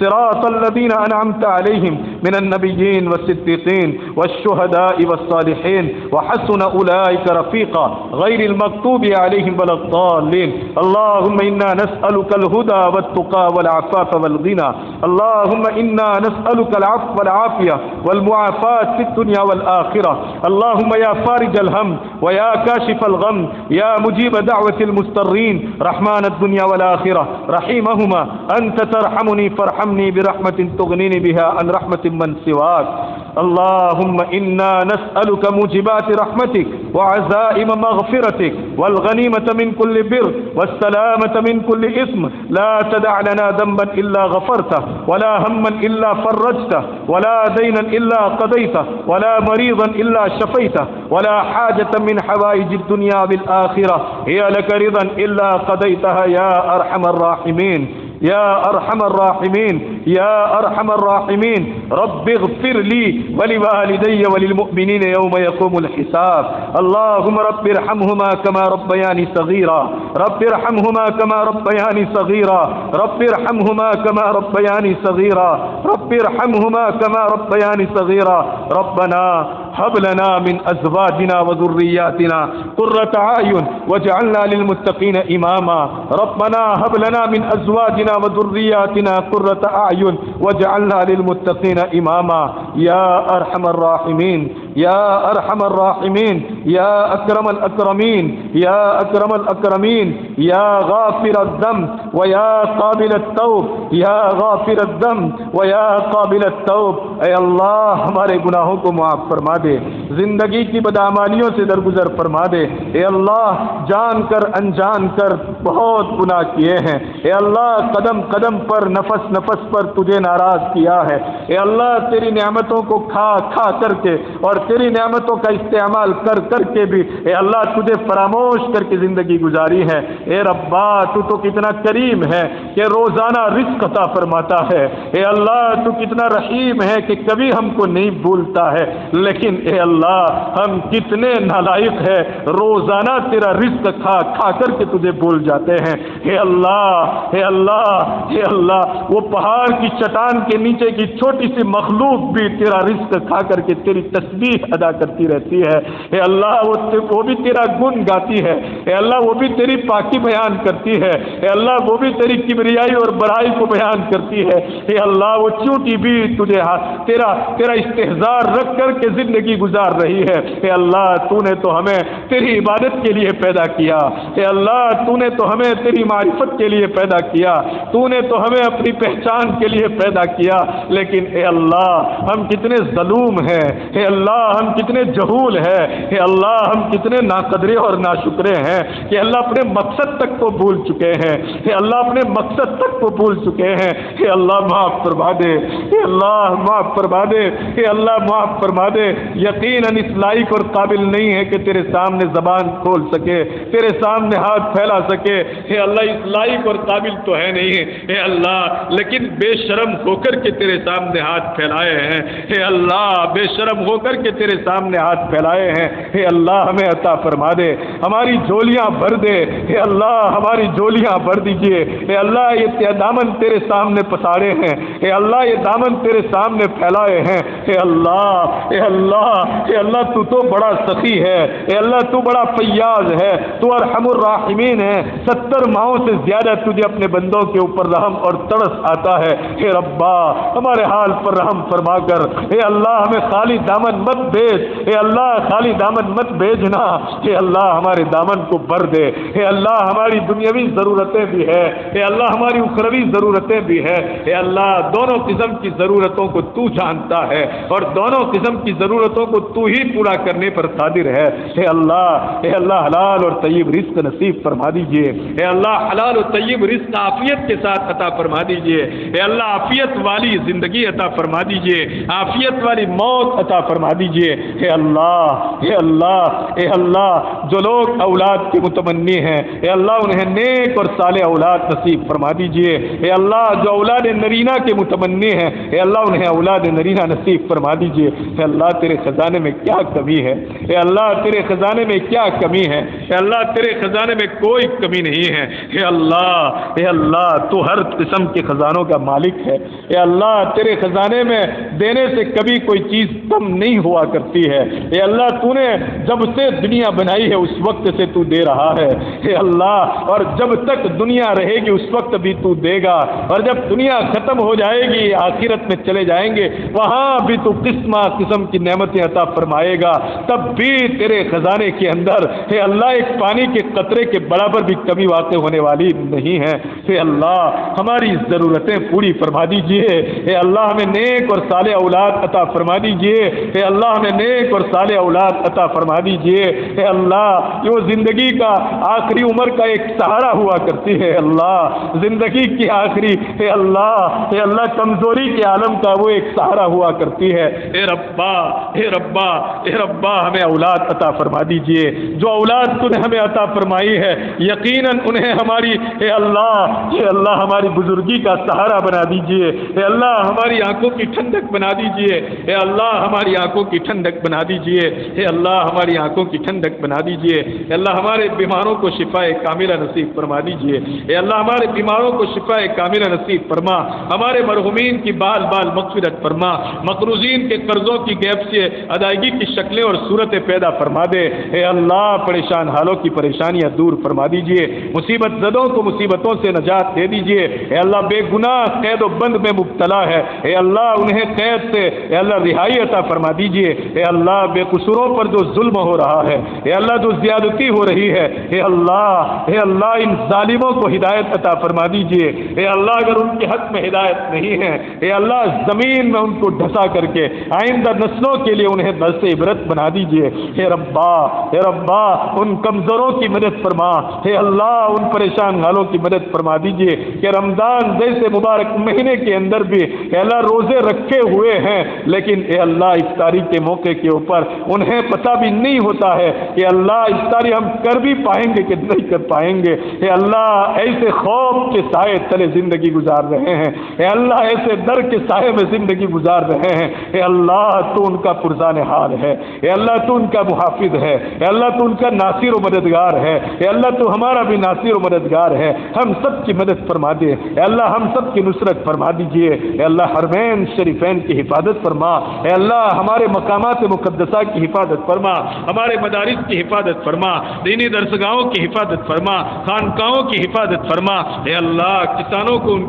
صراط الذين أنعمت عليهم من النبيين والصديقين والشهداء والصالحين وحسن أولئك رفيقا غير المغضوب عليهم ولا الضالين. اللهم إنا نسألك الهدى والتقى والعفاف والغنى. اللهم إنا نسألك العفو والعافية والمعافاة في الدنيا والآخرة. اللهم يا فارج الهم ويا كاشف الغم يا مجيب دعوة المضطرين رحمن الدنيا والآخرة رحيمهما أنت ترحمني فارحمني برحمة تغنيني بها عن رحمة من سواك. اللهم إنا نسألك موجبات رحمتك وعزائم مغفرتك والغنيمة من كل بر والسلامة من كل إثم. لا تدع لنا ذنبا إلا غفرته ولا هما إلا فرجته ولا دينا إلا قضيته ولا مريضا إلا شفيته ولا حاجة من حوائج الدنيا بالآخرة هي لك رضا إلا قضيتها يا أرحم الراحمين يا أرحم الراحمين يا أرحم الراحمين. رب اغفر لي ولوالدي وللمؤمنين يوم يقوم الحساب. اللهم رب ارحمهما كما ربياني صغيرا رب ارحمهما كما ربياني صغيرا رب ارحمهما كما ربياني صغيرا رب ارحمهما كما ربياني صغيرا. ربنا هب لنا من أزواجنا وذرياتنا قرة أعين واجعلنا للمتقين إماما. ربنا هب لنا من أزواجنا وذرياتنا قرة أعين واجعلنا للمتقين إماما. يا أرحم الراحمين يا أرحم الراحمين يا أكرم الأكرمين يا أكرم الأكرمين يا غافر الذنب ويا قابل التوب يا غافر الذنب ويا قابل التوب. اے اللہ ہمارے گناہوں کو معاف فرما دے، زندگی کی بدعمالیوں سے درگزر فرما دے. اے اللہ جان کر انجان کر بہت گناہ کیے ہیں. اے اللہ قدم قدم پر نفس نفس پر تجھے ناراض کیا ہے. اے اللہ تیری نعمتوں کو کھا کھا کر کے اور تیری نعمتوں کا استعمال کر کر کے بھی اے اللہ تجھے فراموش کر کے زندگی گزاری ہے. اے ربا تو کتنا کریم ہے کہ روزانہ رزق عطا فرماتا ہے. اے اللہ تو کتنا رحیم ہے کہ کبھی ہم کو نہیں بھولتا ہے. لیکن اے اللہ ہم کتنے نالائق ہیں، روزانہ تیرا رزق کھا کھا کر کے تجھے بھول جاتے ہیں. اے اللہ اے اللہ اے اللہ وہ پہاڑ کی چٹان کے نیچے کی چھوٹی سی مخلوق بھی تیرا رزق کھا کر کے تیری تسبیح ادا کرتی رہتی ہے. اے اللہ وہ بھی تیرا گن گاتی ہے. اے اللہ وہ بھی تیری پاکی بیان کرتی ہے. اے اللہ وہ بھی تیری کبریائی اور بڑائی کو بیان کرتی ہے. اے اللہ وہ چوٹی بھی تجھے تیرا استحزار رکھ کر کے زندگی گزار رہی ہے. اے اللہ تو نے تو ہمیں تیری عبادت کے لیے پیدا کیا. اے اللہ تو نے تو ہمیں تیری معرفت کے لیے پیدا کیا. تو نے تو ہمیں اپنی پہچان کے لیے پیدا کیا. لیکن اے اللہ ہم کتنے ظلوم ہیں. اے اللہ ہم کتنے جہول ہیں. اے اللہ ہم کتنے ناقدرے اور ناشکرے ہیں کہ اللہ اپنے مقصد تک کو بھول چکے ہیں. اے اللہ اپنے مقصد تک کو بھول چکے ہیں. اے اللہ معاف فرما دے. اے اللہ معاف فرما دے. اے اللہ معاف فرما دے. یقیناً اس لائق اور قابل نہیں ہے کہ تیرے سامنے زبان کھول سکے، تیرے سامنے ہاتھ پھیلا سکے. اے اللہ اس لائق اور قابل تو ہے نہیں ہے اے اللہ، لیکن بے شرم ہو کر کے تیرے سامنے ہاتھ پھیلائے ہیں. اے اللہ بے شرم ہو کر کے تیرے سامنے ہاتھ پھیلائے ہیں. اے اللہ ہمیں عطا فرما دے، ہماری جھولیاں بھر دے. اے اللہ ہماری جھولیاں بھر دیجئے. اے اللہ یہ دامن تیرے سامنے پسارے ہیں. اے اللہ یہ دامن تیرے سامنے پھیلائے ہیں. اے اللہ اے اللہ اے اللہ تو بڑا سخی ہے. اے اللہ تو بڑا فیاض ہے، تو ارحم الراحمین ہے. 70 ماہوں سے زیادہ تجھے اپنے بندوں کے اوپر رحم اور ترس آتا ہے. اے ربا ہمارے حال پر رحم فرما کر. اے اللہ ہمیں خالی دامن مت بھیج. اے اللہ خالی دامن مت بھیجنا. اے اللہ ہمارے دامن کو بھر دے. اے اللہ ہماری دنیاوی ضرورتیں بھی ہے. اے اللہ ہماری اخروی ضرورتیں بھی ہے. اے اللہ دونوں قسم کی ضرورتوں کو تو جانتا ہے اور دونوں قسم کی ضرورتوں کو تو ہی پورا کرنے پر قادر ہے. اے اللہ حلال اور طیب رزق نصیب فرما دیجئے. اے اللہ حلال اور طیب رزق عافیت کے ساتھ عطا فرما دیجئے. اے اللہ عافیت والی زندگی عطا فرما دیجئے، عافیت والی موت عطا فرما دیجئے. اے اللہ اے اللہ اے اللہ جو لوگ اولاد کے متمنی ہیں اے اللہ انہیں نیک اور صالح اولاد نصیب فرما دیجئے۔ اے اللہ جو اولاد نرینہ کے متمنی ہیں اے اللہ انہیں اولاد نرینہ نصیب فرما دیجئے۔ اے اللہ تیرے خزانے میں کیا کمی ہے، اے اللہ تیرے خزانے میں کیا کمی ہے، اے اللہ تیرے خزانے میں کوئی کمی نہیں ہے۔ اے اللہ تو ہر قسم کے خزانوں کا مالک ہے۔ اے اللہ تیرے خزانے میں دینے سے کبھی کوئی چیز کم نہیں ہوا کرتی ہے۔ اے اللہ تو نے جب سے دنیا بنائی ہے اس وقت سے تو دے رہا ہے اے اللہ، اور جب تک دنیا رہے گی اس وقت بھی تو دے گا، اور جب دنیا ختم ہو جائے گی آخرت میں چلے جائیں گے وہاں بھی تو قسم کی نعمتیں عطا فرمائے گا، تب بھی تیرے خزانے کے اندر اے اللہ ایک پانی کے قطرے کے برابر بھی کمی واقع ہونے والی نہیں ہے۔ اے اللہ ہماری ضرورتیں پوری فرما دیجئے۔ اے اللہ ہمیں نیک اور صالح اولاد عطا فرما دیجئے۔ اے اللہ ہمیں نیک اور صالح اولاد عطا فرما دیجئے۔ اے اللہ جو زندگی کا آخری عمر کا ایک سہارا ہوا کرتی ہے، اللہ زندگی کی آخری اے اللہ کمزوری کے عالم کا وہ ایک سہارا ہوا کرتی ہے۔ اے ربا ہمیں اولاد عطا فرما دیجئے۔ جو اولاد تو نے ہمیں عطا فرمائی ہے یقیناً انہیں ہماری اے اللہ ہماری بزرگی کا سہارا بنا دیجئے۔ اے اللہ ہماری آنکھوں کی ٹھنڈک بنا دیجئے۔ اے اللہ ہماری آنکھوں کی ٹھنڈک بنا دیجئے۔ اے اللہ ہماری آنکھوں کی ٹھنڈک بنا دیجئے۔ اے اللہ ہمارے بیماروں کو شفاء کاملہ نصیب فرما دیجئے۔ اے اللہ ہمارے بیماروں کو شفاء کاملہ نصیب فرما، ہمارے مرحومین کی بال مغفرت فرما، مقروضین کے قرضوں کی غیب سے ادائیگی کی شکلیں اور صورتیں پیدا فرما دے۔ اے اللہ پریشان حالوں کی پریشانیاں دور فرما دیجئے، مصیبت زدوں کو مصیبتوں سے نجات دے دیجئے۔ اے اللہ بے گناہ قید و بند میں مبتلا ہے اے اللہ انہیں قید سے اے اللہ رہائی عطا فرما دیجئے۔ اے اللہ بے قصوروں پر جو ظلم ہو رہا ہے اے اللہ جو زیادتی ہو رہی ہے اے اللہ ان ظالموں کو ہدایت عطا فرما دیجئے۔ اے اللہ اگر ان کے حق میں ہدایت نہیں ہے اے اللہ زمین میں ان کو ڈھسا کر کے آئندہ نسلوں کے لیے انہیں درس عبرت بنا دیجئے۔ اے ربا ان کمزوروں کی مدد فرما، اے اللہ ان پریشان حالوں کی مدد فرما دیجئے کہ رمضان جیسے مبارک مہینے کے اندر بھی اے اللہ روزے رکھے ہوئے ہیں لیکن اے اللہ افطاری کے موقع کے اوپر انہیں پتہ بھی نہیں ہوتا ہے کہ اللہ افطاری ہم کر بھی پائیں گے کہ نہیں کر پائیں گے۔ اے اللہ ایسے خوف کے سائے تلے زندگی گزار رہے ہیں، اے اللہ ایسے ڈر کے سائے میں زندگی گزار رہے ہیں۔ اے اللہ تو ان کا پرزان حال ہے، اے اللہ تو ان کا محافظ ہے، اے اللہ تو ان کا ناصر و مددگار ہے، اے اللہ تو ہمارا بھی ناصر و مددگار ہے، ہم سب کی مدد فرما دے اے اللہ، ہم سب کی نصرت فرما دیجئے۔ اے اللہ حرمین شریفین کی حفاظت فرما، اے اللہ ہمارے مقامات مقدسہ کی حفاظت فرما، ہمارے مدارس کی حفاظت فرما، دینی درسگاہوں کی حفاظت فرما، خانقاہوں کی حفاظت فرما۔ اے اللہ کسانوں کو ان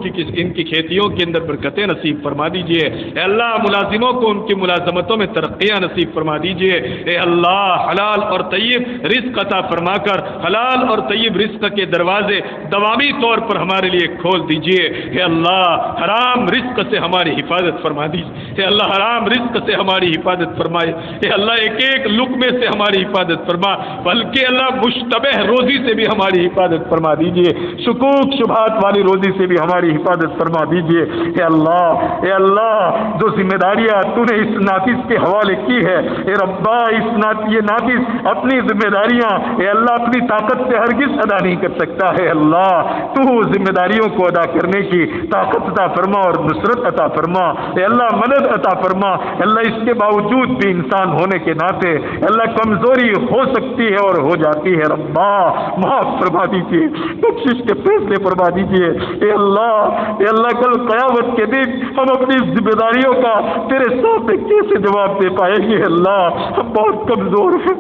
کی کھیتیوں کے اندر برکتیں نصیب فرما دیجئے۔ اے اللہ ملازموں کو ان کی ملازمتوں میں ترقیاں نصیب فرما دیجئے۔ اے اللہ حلال اور طیب رزق عطا فرما کر حلال اور طیب رزق کے دروازے دوامی طور پر ہمارے لیے کھول دیجئے۔ اے اللہ حرام رزق سے ہماری حفاظت فرما دیجئے۔ اے اللہ حرام رزق سے ہماری حفاظت فرمائے۔ اے اللہ ایک ایک لقمے سے ہماری حفاظت فرما، بلکہ اللہ مشتبہ روزی سے بھی ہماری حفاظت فرما دیجئے، شکوک شبہات والی روزی سے بھی ہماری حفاظت فرما دیجئے۔ اے اللہ جو ذمہ داریاں تو نے اس نافذ کے حوالے کی ہے اے ربا یہ نافذ اپنی ذمہ داریاں اے اللہ اپنی طاقت سے ہرگز ادا نہیں کر سکتا ہے۔ اللہ تو ذمہ داریوں کو ادا کرنے کی طاقت عطا فرما اور نصرت عطا فرما، اے اللہ مدد عطا فرما۔ اللہ اس کے باوجود بھی انسان ہونے کے ناطے اللہ کمزوری ہو سکتی ہے اور ہو جاتی ہے، ربا معاف فرما دیجیے، بخشش کے فیصلے فرما دیجیے۔ اے اللہ کل قیامت کے دن ہم اپنی ذمہ داریوں کا تیرے سامنے کیسے جواب دے پائیں گے؟ اللہ ہم بہت کمزور ہیں،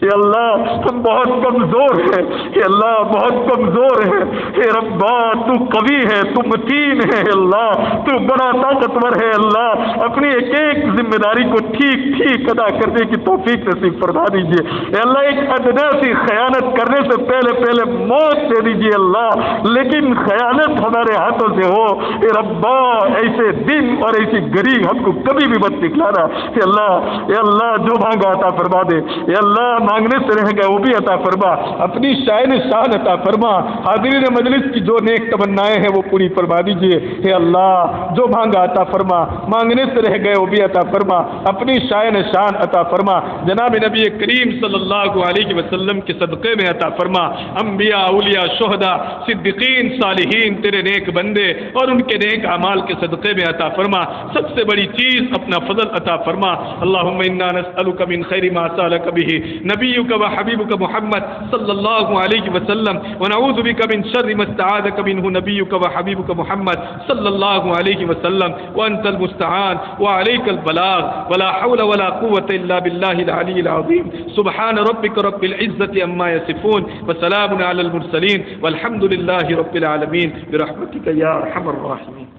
اے اللہ ہم بہت کمزور ہیں، اے اللہ بہت کمزور ہیں۔ اے ربا تو قوی ہے، تو متین ہے، اللہ تو بڑا طاقتور ہے۔ اللہ اپنی ایک ایک ذمہ داری کو ٹھیک ادا کرنے کی توفیق نصیب فرما دیجیے۔ اے اللہ ایک ادنا سی خیانت کرنے سے پہلے موت دے دیجیے اللہ، لیکن خیانت ہمارے ہاتھوں سے ہو اے ربا ایسے دن اور ایسی گری ہم کو کبھی بھی مت دکھلانا۔ اے اللہ جو مانگا عطا فرما دے، اے اللہ مانگنے سے رہ گئے وہ بھی عطا فرما، اپنی شائن شان عطا فرما، حاضرین مجلس کی جو نیک تمنائیں ہیں وہ پوری فرما دیجیے۔ اے اللہ جو مانگا عطا فرما، مانگنے سے رہ گئے وہ بھی عطا فرما، اپنی شائن شان عطا فرما، جناب نبی کریم صلی اللہ علیہ وسلم کے صدقے میں عطا فرما، انبیاء اولیاء شہداء صدیقین صالحین تیرے نیک بندے اور ان کے نیک اعمال کے صدقے میں عطا فرما، سب سے بڑی چیز اپنا فضل عطا فرما۔ اللہم انا نسألک من خیر ما سألک به نبیک و حبیبک محمد صلی اللہ علیہ وسلم ونعوذ بک من شر ما استعاذک منہ نبیک و حبیبک محمد صلی اللہ علیہ وسلم وانت المستعان وعلیک البلاغ ولا حول ولا قوة الا باللہ العلی العظیم سبحان ربک رب العزة عما یصفون وسلام علی المرسلین والحمد للہ رب العالمین برحمتک یا ارحم الراحمین۔